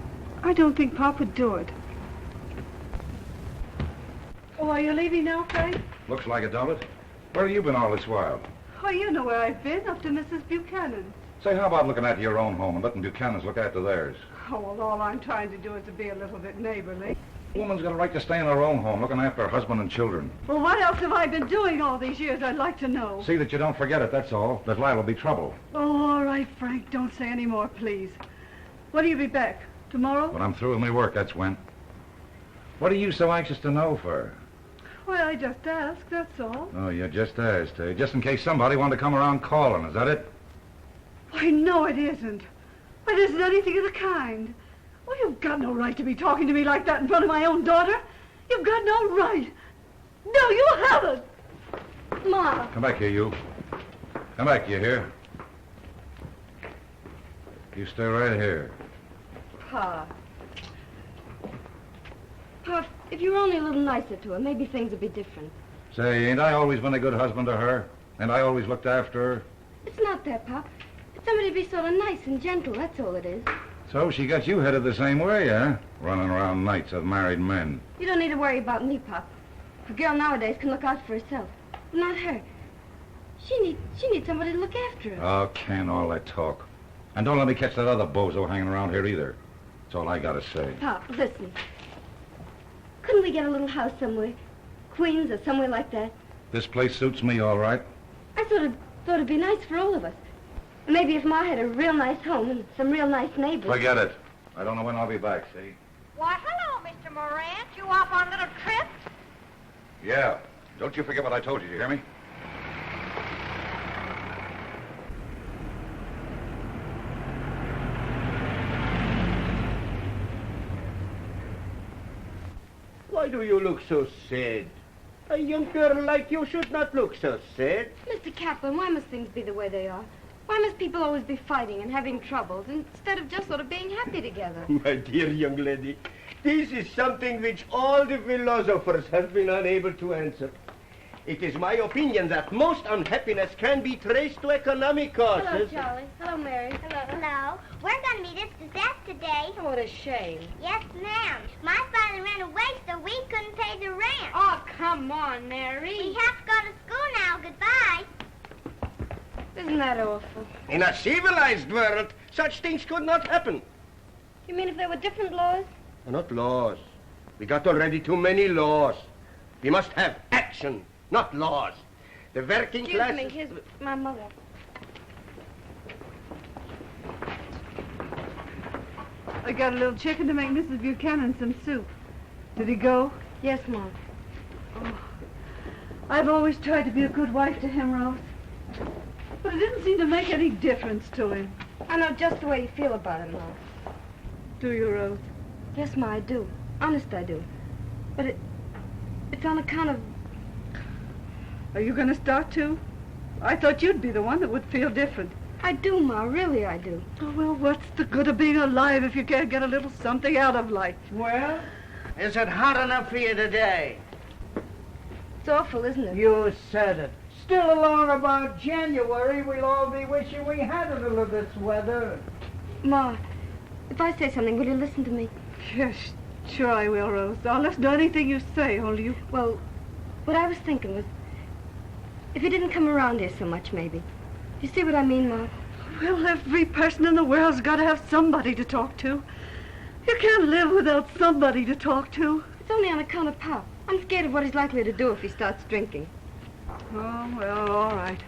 I don't think Pop would do it. Oh, are you leaving now, Frank? Looks like it, don't it? Where have you been all this while? Oh, you know where I've been, up to Mrs. Buchanan. Say, how about looking after your own home and letting Buchanan's look after theirs? Oh, well, all I'm trying to do is to be a little bit neighborly. A woman's got a right to stay in her own home, looking after her husband and children. Well, what else have I been doing all these years, I'd like to know? See that you don't forget it, that's all. There's liable to be trouble. Oh, all right, Frank, don't say any more, please. When do you be back? Tomorrow? When I'm through with my work, that's when. What are you so anxious to know for? Well, I just asked, that's all. Oh, you just asked, eh? Just in case somebody wanted to come around calling, is that it? Why, no, it isn't. It isn't anything of the kind. Well, you've got no right to be talking to me like that in front of my own daughter. You've got no right. No, you haven't. Ma. Come back here, you. Come back, you hear? You stay right here. Pa. Pa, if you were only a little nicer to her, maybe things would be different. Say, ain't I always been a good husband to her? And I always looked after her? It's not that, Pop. It's somebody to be sort of nice and gentle, that's all it is. So she got you headed the same way, huh? Running around nights with married men. You don't need to worry about me, Pop. A girl nowadays can look out for herself. Not her. She needs somebody to look after her. Oh, Ken, all that talk. And don't let me catch that other bozo hanging around here either. That's all I gotta say. Pop, listen. Couldn't we get a little house somewhere? Queens or somewhere like that? This place suits me all right. I sort of thought it'd be nice for all of us. And maybe if Ma had a real nice home and some real nice neighbors. Forget it. I don't know when I'll be back, see? Why, hello, Mr. Morant. You off on a little trip? Yeah. Don't you forget what I told you, you hear me? Why do you look so sad? A young girl like you should not look so sad. Mr. Kaplan, why must things be the way they are? Why must people always be fighting and having troubles instead of just sort of being happy together? My dear young lady, this is something which all the philosophers have been unable to answer. It is my opinion that most unhappiness can be traced to economic causes. Hello, Charlie. Hello, Mary. Hello. We're going to meet at the desk today. Oh, what a shame. Yes, ma'am. My father ran away, so we couldn't pay the rent. Oh, come on, Mary. We have to go to school now. Goodbye. Isn't that awful? In a civilized world, such things could not happen. You mean if there were different laws? Not laws. We got already too many laws. We must have action, not laws. The working class... Excuse me, here's my mother. I got a little chicken to make Mrs. Buchanan some soup. Did he go? Yes, Mom. Oh, I've always tried to be a good wife to him, Rose. But it didn't seem to make any difference to him. I know just the way you feel about him, Mom. Do you, Rose? Yes, Ma, I do. Honest, I do. But it's on account of... Are you going to start too? I thought you'd be the one that would feel different. I do, Ma. Really, I do. Oh, well, what's the good of being alive if you can't get a little something out of life? Well, is it hot enough for you today? It's awful, isn't it? You said it. Still along about January, we'll all be wishing we had a little of this weather. Ma, If I say something, will you listen to me? Yes, sure I will, Rose. I'll listen to anything you say, only you... Well, what I was thinking was, if you didn't come around here so much, maybe. You see what I mean, Ma? Well, every person in the world's got to have somebody to talk to. You can't live without somebody to talk to. It's only on account of Pop. I'm scared of what he's likely to do if he starts drinking. Oh, well, all right.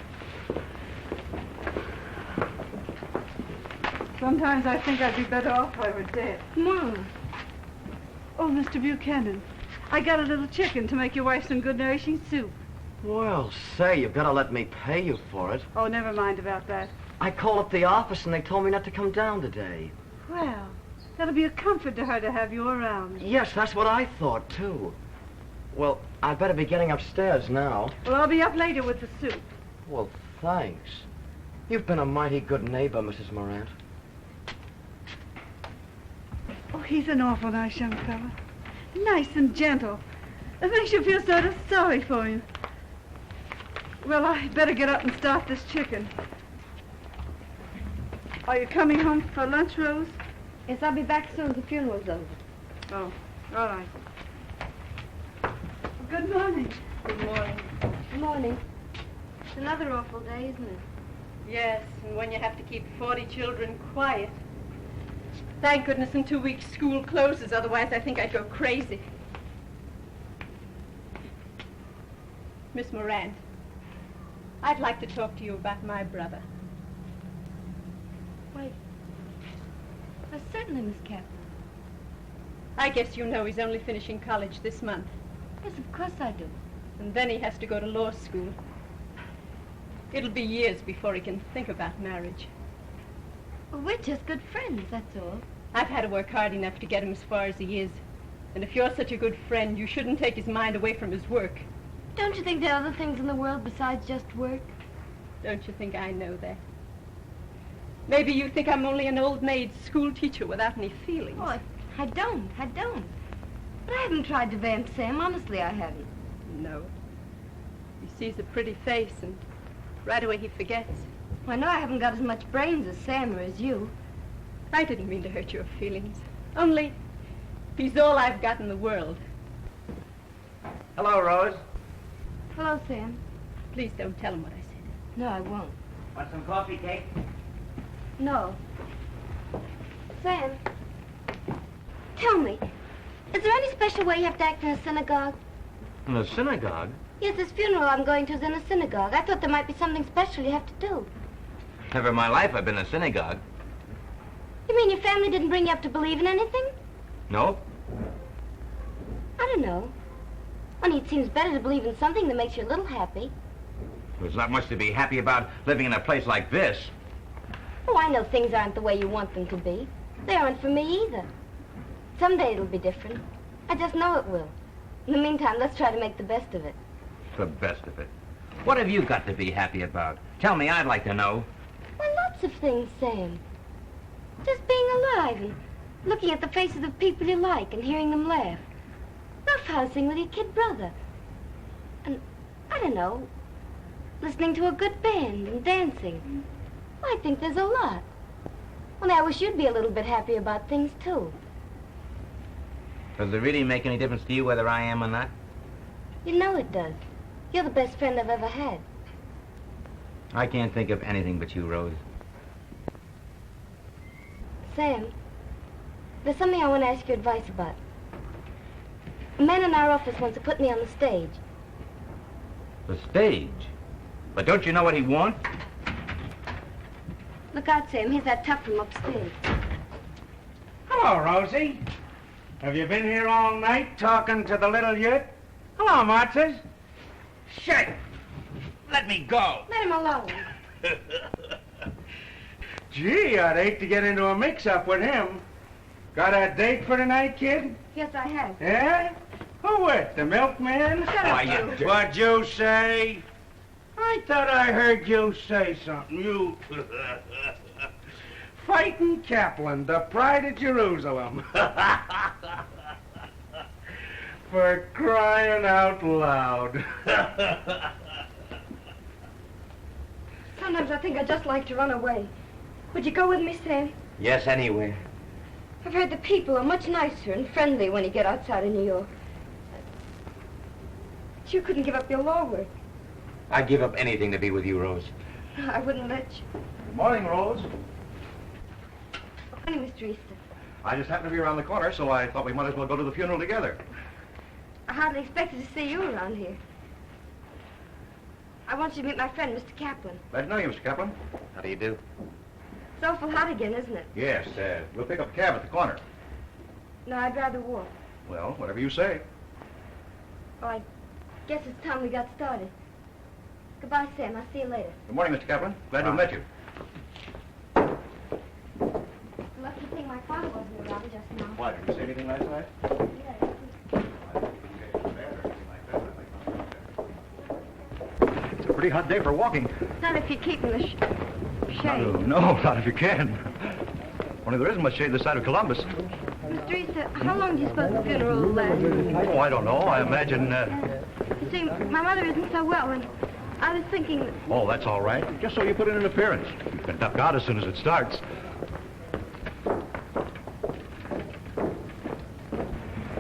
Sometimes I think I'd be better off if I were dead. Mom. Oh, Mr. Buchanan, I got a little chicken to make your wife some good nourishing soup. Well, say, you've got to let me pay you for it. Oh, never mind about that. I called up the office and they told me not to come down today. Well, that'll be a comfort to her to have you around. Yes, that's what I thought, too. Well, I'd better be getting upstairs now. Well, I'll be up later with the soup. Well, thanks. You've been a mighty good neighbor, Mrs. Morant. Oh, he's an awful nice young fella. Nice and gentle. It makes you feel sort of sorry for him. Well, I'd better get up and start this chicken. Are you coming home for lunch, Rose? Yes, I'll be back soon. The funeral's over. Oh, all right. Good morning. Good morning. Good morning. It's another awful day, isn't it? Yes, and when you have to keep 40 children quiet. Thank goodness in 2 weeks school closes, otherwise I think I'd go crazy. Miss Morant, I'd like to talk to you about my brother. Wait. Certainly, Miss Kaplan. I guess you know he's only finishing college this month. Yes, of course I do. And then he has to go to law school. It'll be years before he can think about marriage. Well, we're just good friends, that's all. I've had to work hard enough to get him as far as he is. And if you're such a good friend, you shouldn't take his mind away from his work. Don't you think there are other things in the world besides just work? Don't you think I know that? Maybe you think I'm only an old maid school teacher without any feelings. Oh, I don't. But I haven't tried to vamp Sam. Honestly, I haven't. No. He sees a pretty face and right away he forgets. Well, I know I haven't got as much brains as Sam or as you. I didn't mean to hurt your feelings. Only, he's all I've got in the world. Hello, Rose. Hello, Sam. Please don't tell him what I said. No, I won't. Want some coffee, Kate? No. Sam, tell me, is there any special way you have to act in a synagogue? In a synagogue? Yes, this funeral I'm going to is in a synagogue. I thought there might be something special you have to do. Never in my life I've been in a synagogue. You mean your family didn't bring you up to believe in anything? No? I don't know. Only it seems better to believe in something that makes you a little happy. There's not much to be happy about living in a place like this. Oh, I know things aren't the way you want them to be. They aren't for me either. Someday it'll be different. I just know it will. In the meantime, let's try to make the best of it. The best of it. What have you got to be happy about? Tell me, I'd like to know. Well, lots of things, Sam. Just being alive and looking at the faces of people you like and hearing them laugh. Roughhousing with your kid brother. And, I don't know, listening to a good band and dancing. I think there's a lot. Only I wish you'd be a little bit happy about things, too. Does it really make any difference to you whether I am or not? You know it does. You're the best friend I've ever had. I can't think of anything but you, Rose. Sam, there's something I want to ask your advice about. A man in our office wants to put me on the stage. The stage? But don't you know what he wants? Look out, Sam. Here's that tuck from upstairs. Hello, Rosie. Have you been here all night talking to the little yurt? Hello, Martha. Shit! Let me go. Let him alone. Gee, I'd hate to get into a mix-up with him. Got a date for tonight, kid? Yes, I have. Yeah? Who with? The milkman? Shut up, you. What'd you say? I thought I heard you say something. You... Fighting Kaplan, the pride of Jerusalem. For crying out loud. Sometimes I think I'd just like to run away. Would you go with me, Sam? Yes, anywhere. I've heard the people are much nicer and friendly when you get outside of New York. But you couldn't give up your law work. I'd give up anything to be with you, Rose. I wouldn't let you. Good morning, Rose. Good morning, Mr. Easter. I just happened to be around the corner, so I thought we might as well go to the funeral together. I hardly expected to see you around here. I want you to meet my friend, Mr. Kaplan. Glad to know you, Mr. Kaplan. How do you do? It's awful hot again, isn't it? Yes, we'll pick up a cab at the corner. No, I'd rather walk. Well, whatever you say. Oh, I guess it's time we got started. Goodbye, Sam. I'll see you later. Good morning, Mr. Kaplan. Glad to have met you. Lucky thing my father wasn't around just now. Why, did you say anything last night? It's a pretty hot day for walking. Not if you keep in the shade. No, not if you can. Only there isn't much shade this side of Columbus. Mr. Easter, how long do you suppose the funeral will last? Oh, I don't know. I imagine, You see, my mother isn't so well, and I was thinking that... Oh, that's all right. Just so you put in an appearance. You can duck out as soon as it starts.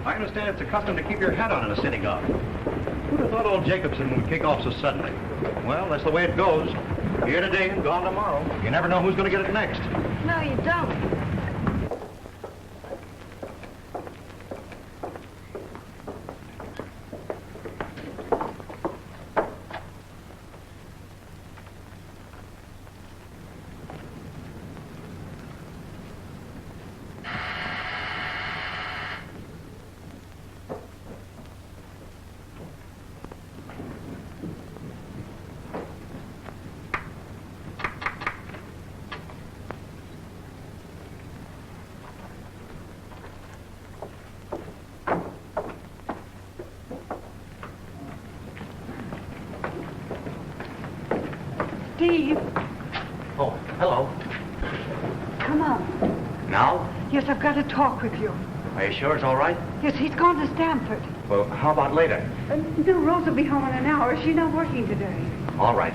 I understand it's a custom to keep your hat on in a synagogue. Who'd have thought old Jacobson would kick off so suddenly? Well, that's the way it goes. Here today and gone tomorrow. You never know who's going to get it next. No, you don't. Steve. Oh, hello. Come on. Now? Yes, I've got to talk with you. Are you sure it's all right? Yes, he's gone to Stamford. Well, how about later? No, Rose will be home in an hour. She's not working today. All right.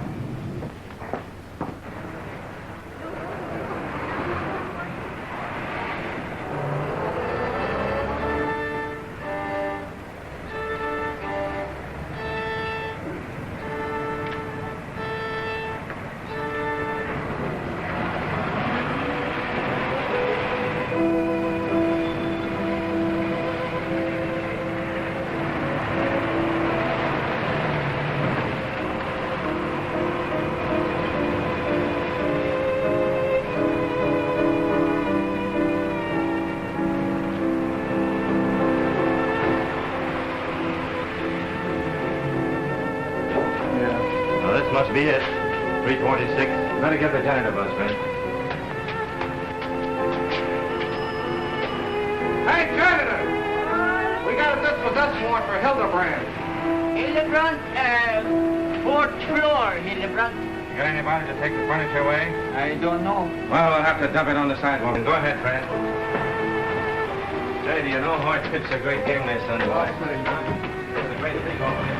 Must be it. 346. Better get the janitor bus, man. Hey, janitor! We got a dispossession warrant for Hildebrand. Hildebrand, fourth floor, Hildebrand. You got anybody to take the furniture away? I don't know. Well, we'll have to dump it on the sidewalk. Go ahead, Fred. Say, do you know Hart pitched a great game there Sunday night? It's a great thing over there.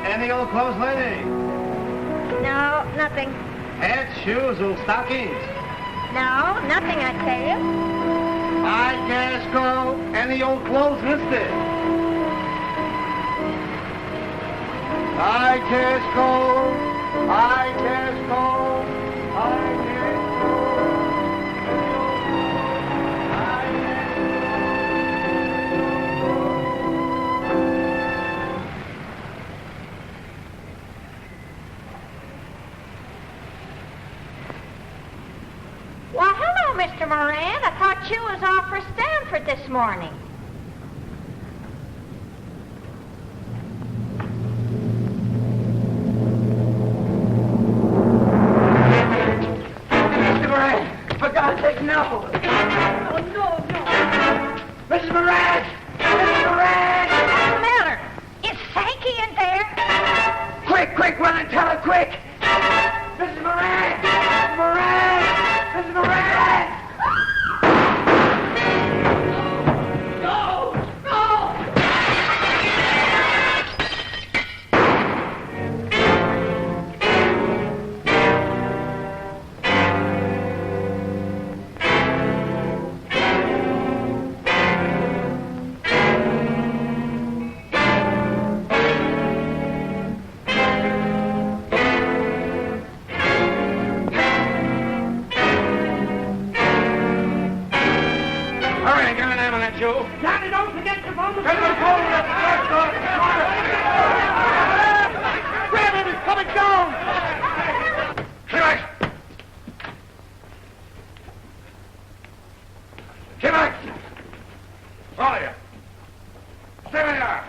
Any old clothes, lady? No, nothing. Hats, shoes, or stockings? No, nothing, I tell you. I can't go. Any old clothes, mister? I can't go. I can't go. I can't go. Mr. Moran. I thought you was off for Stanford this morning. Mr. Moran, for God's sake, no. Oh, no. Mrs. Moran! Mrs. Moran! What's the matter? Is Sankey in there? Quick, run and tell her, quick! Mrs. Moran! Mrs. Moran! Mrs. Moran! No! Johnny, don't forget your phone. Come on, hold it up. Grab him, he's coming down. Kimax! Kimax! Where are you? Stay where you are.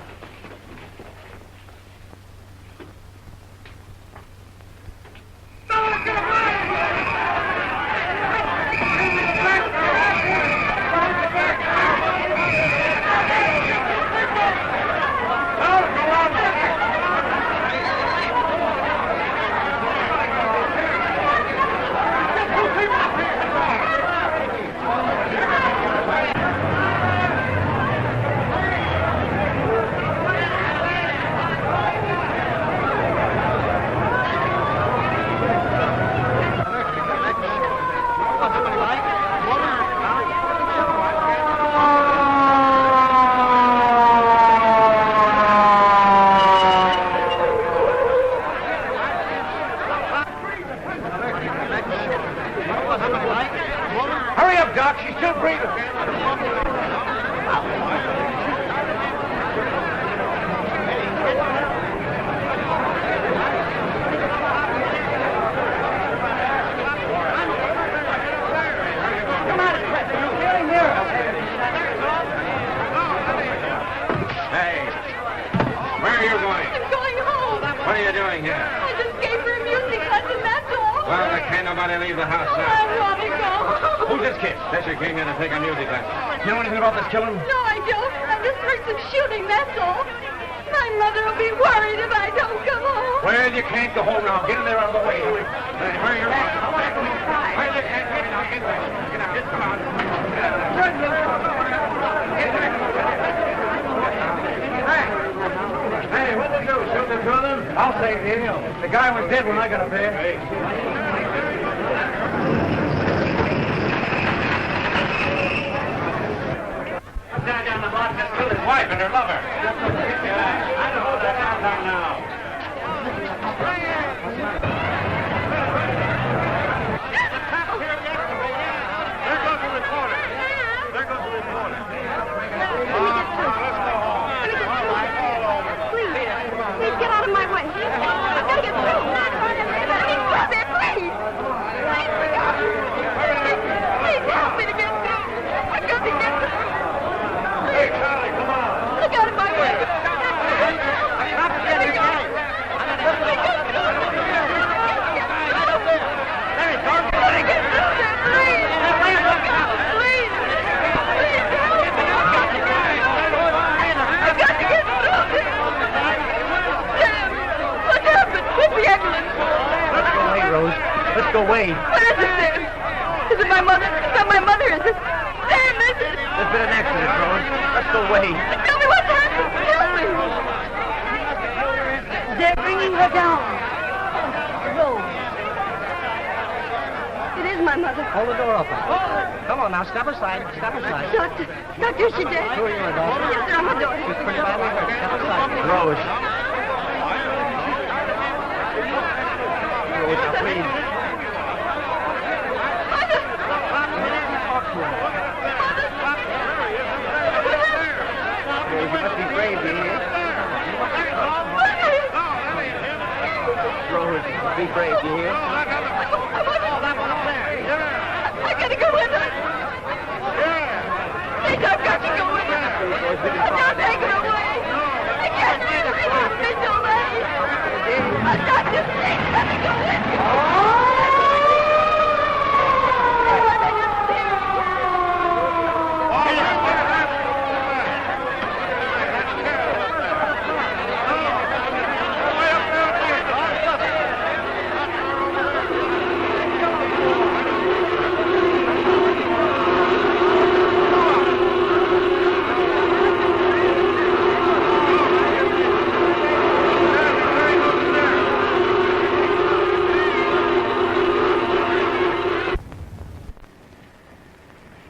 Hurry up, Doc. She's still breathing. Hey, where are you going? I'm going home. What are you doing here? I just gave her a music lesson, that's all. Well, can't nobody leave the house now. I want to go. Who's this kid? Says she came in to take a music lesson. You know anything about this killing? No, I don't. I just heard some shooting, that's all. My mother will be worried if I don't come home. Well, you can't go home now. Get in there out of the way. Hey, where are you going? Well, you can't get out. Get there. Get out. Come on. Hey, what did you do? Shoot the two of them? I'll say it here. The guy was dead when I got up there. Down the block just killed his wife and her lover. Yeah, I know that downtown now. There goes the reporter. There goes the reporter. Let's go home. Please get out of my way. I've got to get through. Let me through there, please. Please help me to get through. I've got to get through. Hey, Charlie, come on. Look out of my way. Let's go, Wade. What is it, Sam? Is it my mother? It's not my mother, is it? Sam, is it? There's been an accident, Rose. Let's go, Wade. Tell me what's happened. Tell me. They're bringing her down. Rose. It is my mother. Hold the door open. Come on now, step aside. Step aside. Doctor, is she dead? Who are you, a doctor? Yes, sir, I'm a daughter. She's pretty badly hurt. Step aside. Rose. Rose, now please. You must be brave, you hear? Rose, be brave, you hear? I got to go with her. Please, I've got to go with her. Don't take her away. I can't leave her. It's been so late. I've got to please let me go with you.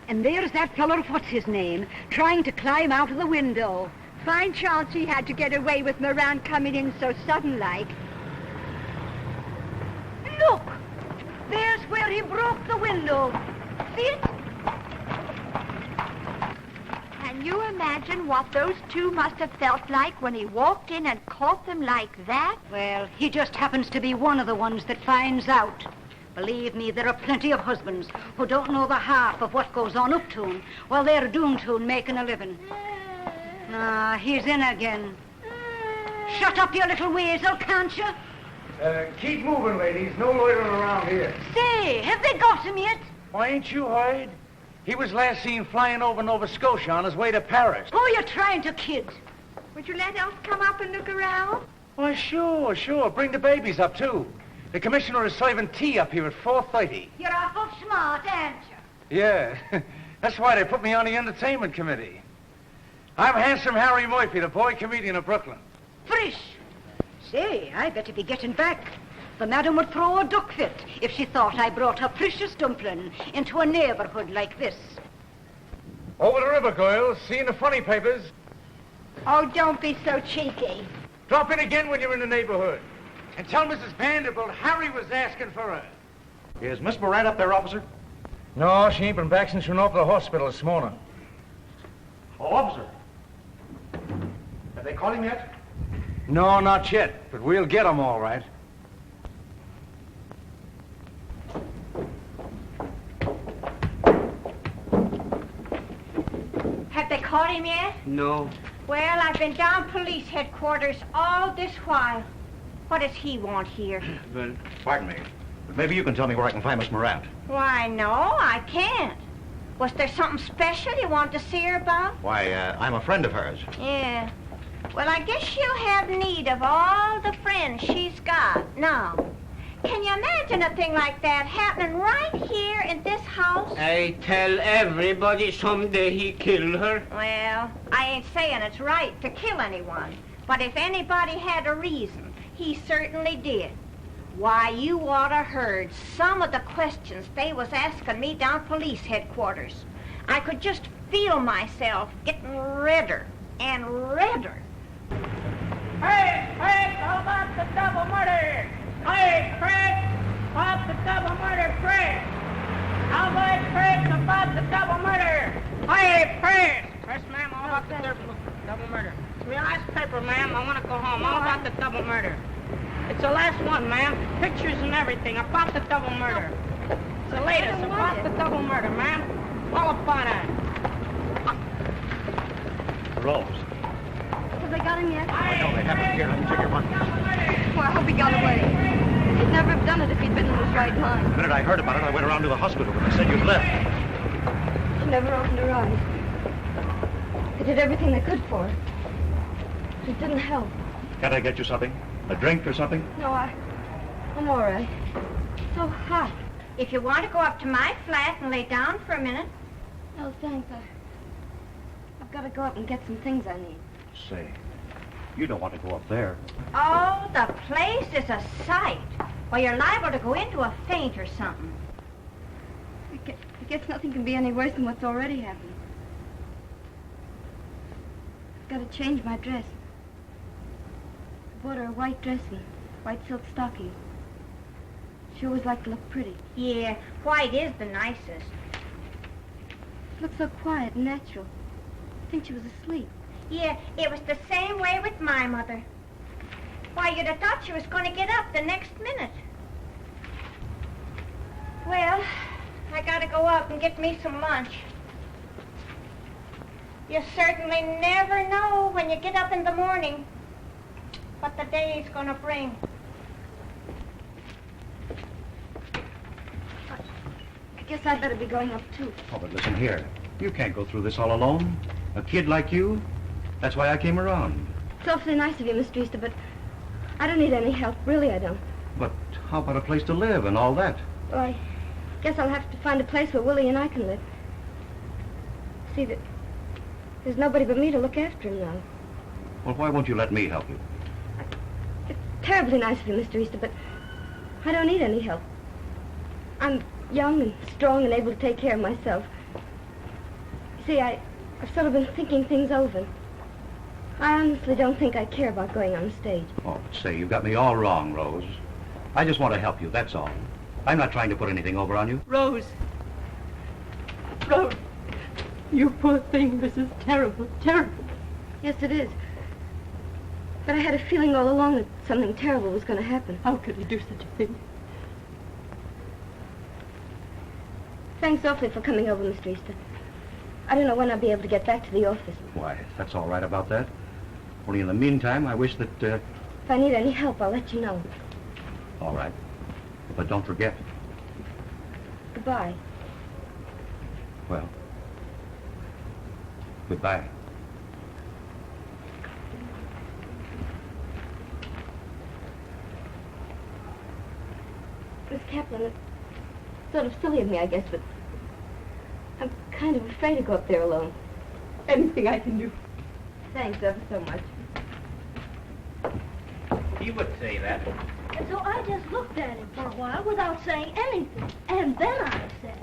And there's that feller, what's his name, trying to climb out of the window. Fine chance he had to get away with Moran coming in so sudden-like. Look! There's where he broke the window. See it? Can you imagine what those two must have felt like when he walked in and caught them like that? Well, he just happens to be one of the ones that finds out. Believe me, there are plenty of husbands who don't know the half of what goes on up to 'em while they're doomed to making a living. Ah, he's in again. Shut up, you little weasel, can't you? Keep moving, ladies. No loitering around here. Say, have they got him yet? Why, ain't you heard? He was last seen flying over Nova Scotia on his way to Paris. Who are you trying to kid? Would you let us come up and look around? Why, sure. Bring the babies up, too. The commissioner is serving tea up here at 4:30. You're awful smart, aren't you? Yeah, that's why they put me on the entertainment committee. I'm Handsome Harry Murphy, the boy comedian of Brooklyn. Frisch. Say, I better be getting back. The madam would throw a duck fit if she thought I brought her precious dumpling into a neighborhood like this. Over the river, girls. Seeing the funny papers. Oh, don't be so cheeky. Drop in again when you're in the neighborhood. And tell Mrs. Vanderbilt Harry was asking for her. Is Miss Moran up there, officer? No, she ain't been back since she went off to the hospital this morning. Oh, officer. Have they caught him yet? No, not yet, but we'll get him all right. Have they caught him yet? No. Well, I've been down police headquarters all this while. What does he want here? But... Pardon me. But maybe you can tell me where I can find Miss Moran. Why, no, I can't. Was there something special you wanted to see her about? Why, I'm a friend of hers. Yeah. Well, I guess she'll have need of all the friends she's got now. Can you imagine a thing like that happening right here in this house? I tell everybody someday he killed her. Well, I ain't saying it's right to kill anyone. But if anybody had a reason, he certainly did. Why, you oughta heard some of the questions they was asking me down police headquarters. I could just feel myself getting redder and redder. Hey, Fred, how about the double murder? Hey, Fred, about the double murder, Fred. How about Fred about the double murder? Hey, Fred. Yes, ma'am, how about the double murder? It's my last paper, ma'am. I want to go home. How about the double murder? It's the last one, ma'am. Pictures and everything about the double murder. It's the latest about the double murder, ma'am. All upon it. Rose. Have they got him yet? No, they haven't. Here, let me take your money. Well, I hope he got away. He'd never have done it if he'd been in his right mind. The minute I heard about it, I went around to the hospital, but they said you'd left. She never opened her eyes. They did everything they could for her. It didn't help. Can't I get you something? A drink or something? No, I'm all right. It's so hot. If you want to go up to my flat and lay down for a minute. No, thanks. I've got to go up and get some things I need. Say, you don't want to go up there. Oh, the place is a sight. Well, you're liable to go into a faint or something. I guess nothing can be any worse than what's already happened. I've got to change my dress. I bought her a white dress and white silk stockings. She always liked to look pretty. Yeah, white is the nicest. She looked so quiet and natural. I think she was asleep. Yeah, it was the same way with my mother. Why, you'd have thought she was going to get up the next minute. Well, I gotta go up and get me some lunch. You certainly never know when you get up in the morning what the day's gonna bring. I guess I'd better be going up, too. Oh, but listen here. You can't go through this all alone. A kid like you. That's why I came around. It's awfully nice of you, Mr. Easter, but I don't need any help. Really, I don't. But how about a place to live and all that? Well, I guess I'll have to find a place where Willie and I can live. See, there's nobody but me to look after him now. Well, why won't you let me help you? It's terribly nice of you, Mr. Easter, but I don't need any help. I'm young and strong and able to take care of myself. You see, I've sort of been thinking things over. I honestly don't think I care about going on the stage. Oh, say, you got me all wrong, Rose. I just want to help you, that's all. I'm not trying to put anything over on you. Rose. Rose. You poor thing. This is terrible, terrible. Yes, it is. But I had a feeling all along that something terrible was going to happen. How could he do such a thing? Thanks awfully for coming over, Mr. Easter. I don't know when I'll be able to get back to the office. Why, that's all right about that. Only in the meantime, I wish that, If I need any help, I'll let you know. All right. But don't forget. Goodbye. Well, goodbye. Miss Kaplan, it's sort of silly of me, I guess, but I'm kind of afraid to go up there alone. Anything I can do. Thanks ever so much. He would say that. And so I just looked at him for a while without saying anything. And then I said,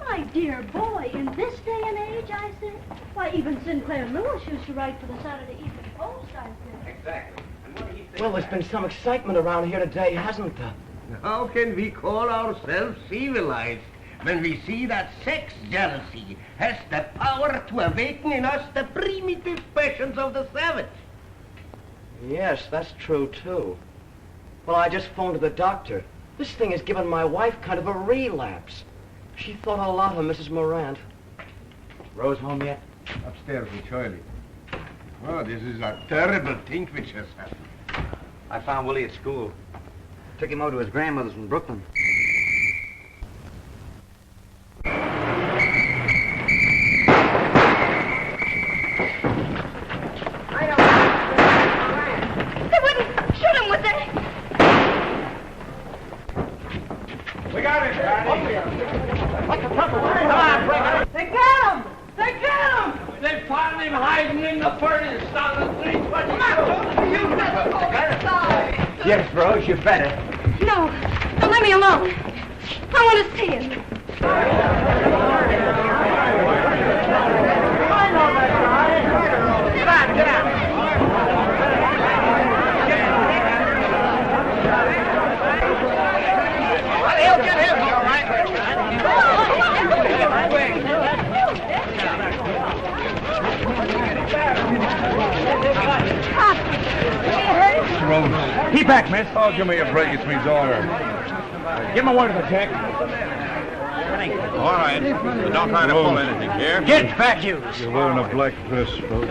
my dear boy, in this day and age, I said. Why, even Sinclair Lewis used to write for the Saturday Evening Post, I said. Exactly. And what do you think? Well, there's been some excitement around here today, hasn't there? How can we call ourselves civilized when we see that sex jealousy has the power to awaken in us the primitive passions of the savage? Yes, that's true, too. Well, I just phoned to the doctor. This thing has given my wife kind of a relapse. She thought a lot of Mrs. Morant. Rose home yet? Upstairs with Shirley. Oh, this is a terrible thing which has happened. I found Willie at school. Took him over to his grandmother's in Brooklyn. They wouldn't shoot him, would they? We got him, Patty. What's the trouble? Come on, bring it. They got him! They got him! They found him hiding in the furnace down the 322. You better go inside. Yes, Rose, you better. No, don't let me alone. I want to see him. Get out, get out. Well, he'll get him, all right. Rose. Keep back, miss. Oh, give me a break. It's me daughter. Give him a word of the check. All right. But don't try to pull anything here. Get back, you. You're wearing a black dress, Rose.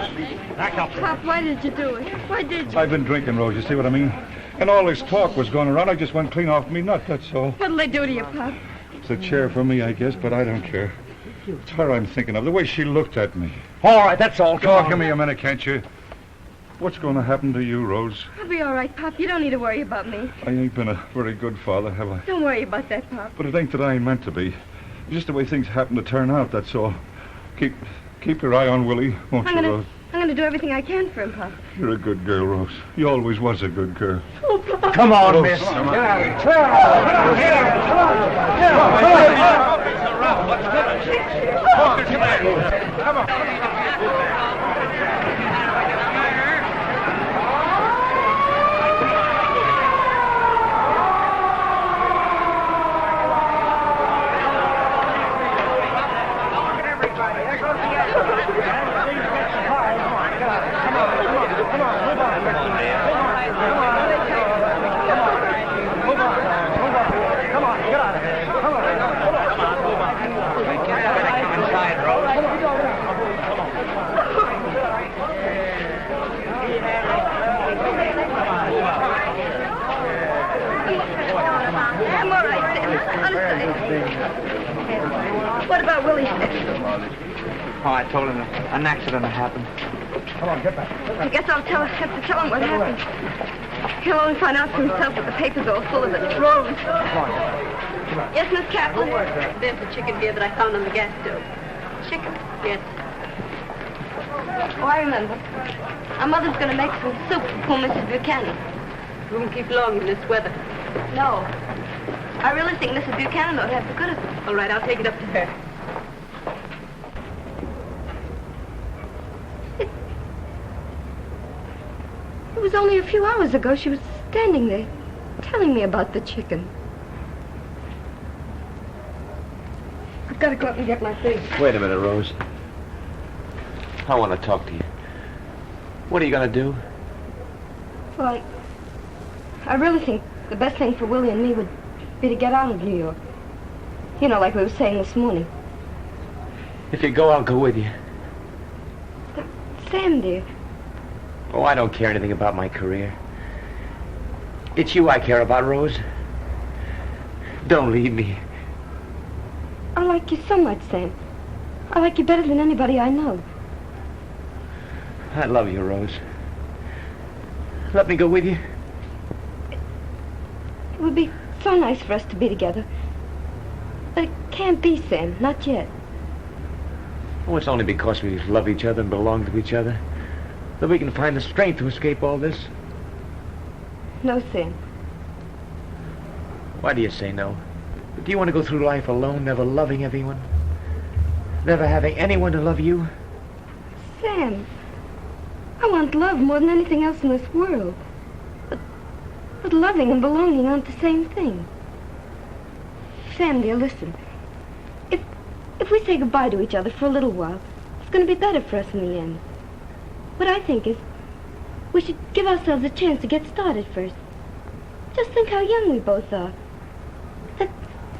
Back up. Pop, why did you do it? Why did you? I've been drinking, Rose. You see what I mean? And all this talk was going around. I just went clean off me nut, that's all. What'll they do to you, Pop? It's a chair for me, I guess, but I don't care. It's her I'm thinking of, the way she looked at me. All right, that's all. Oh, give me a minute, can't you? What's going to happen to you, Rose? I'll be all right, Pop. You don't need to worry about me. I ain't been a very good father, have I? Don't worry about that, Pop. But it ain't that I ain't meant to be. It's just the way things happen to turn out, that's all. Keep your eye on Willie, won't you, Rose? I'm gonna do everything I can for him, Pop. You're a good girl, Rose. You always was a good girl. Oh, Pop. Come on, Rose, miss. come on. Get out of here. Come on. Come on. What about Willie's fix? Oh, I told him an accident had happened. Come on, get back. I guess I'll have to tell him what happened. He'll only find out for himself that the paper's all full of it. Rose. Yes, Miss Kaplan? There's the chicken here that I found on the gas stove. Chicken? Yes. Oh, I remember. Our mother's going to make some soup for poor Mrs. Buchanan. We won't keep long in this weather. No. I really think Mrs. Buchanan ought to have the good of it. All right, I'll take it up to her. It was only a few hours ago she was standing there, telling me about the chicken. I've got to go up and get my things. Wait a minute, Rose. I want to talk to you. What are you going to do? Well, I really think the best thing for Willie and me would be to get out of New York. You know, like we were saying this morning. If you go, I'll go with you. But, Sam, dear. Oh, I don't care anything about my career. It's you I care about, Rose. Don't leave me. I like you so much, Sam. I like you better than anybody I know. I love you, Rose. Let me go with you. It would be so nice for us to be together. But it can't be, Sam. Not yet. Oh, it's only because we love each other and belong to each other that we can find the strength to escape all this. No, Sam. Why do you say no? Do you want to go through life alone, never loving anyone? Never having anyone to love you? Sam, I want love more than anything else in this world. But loving and belonging aren't the same thing. Sam, dear, listen. If we say goodbye to each other for a little while, it's going to be better for us in the end. What I think is, we should give ourselves a chance to get started first. Just think how young we both are.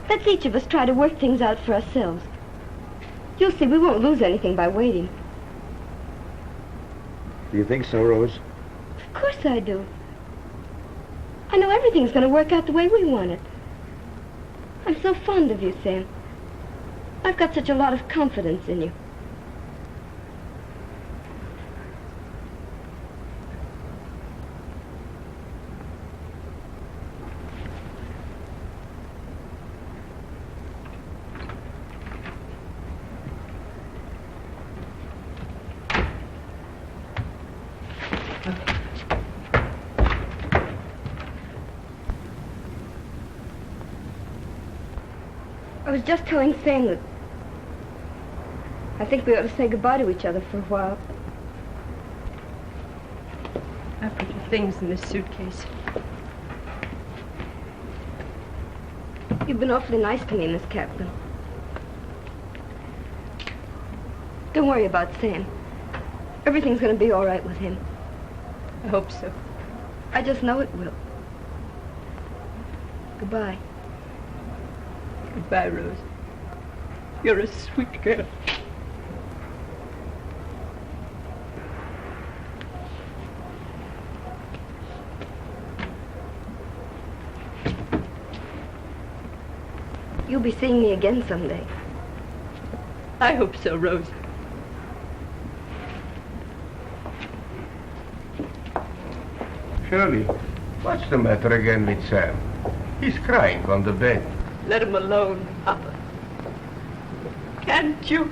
Let's each of us try to work things out for ourselves. You'll see we won't lose anything by waiting. Do you think so, Rose? Of course I do. I know everything's going to work out the way we want it. I'm so fond of you, Sam. I've got such a lot of confidence in you. I was just telling Sam that I think we ought to say goodbye to each other for a while. I put your things in this suitcase. You've been awfully nice to me, Miss Kaplan. Don't worry about Sam. Everything's going to be all right with him. I hope so. I just know it will. Goodbye. Goodbye, Rose. You're a sweet girl. You'll be seeing me again someday. I hope so, Rose. Shirley, what's the matter again with Sam? He's crying on the bed. Let him alone, Papa. Can't you?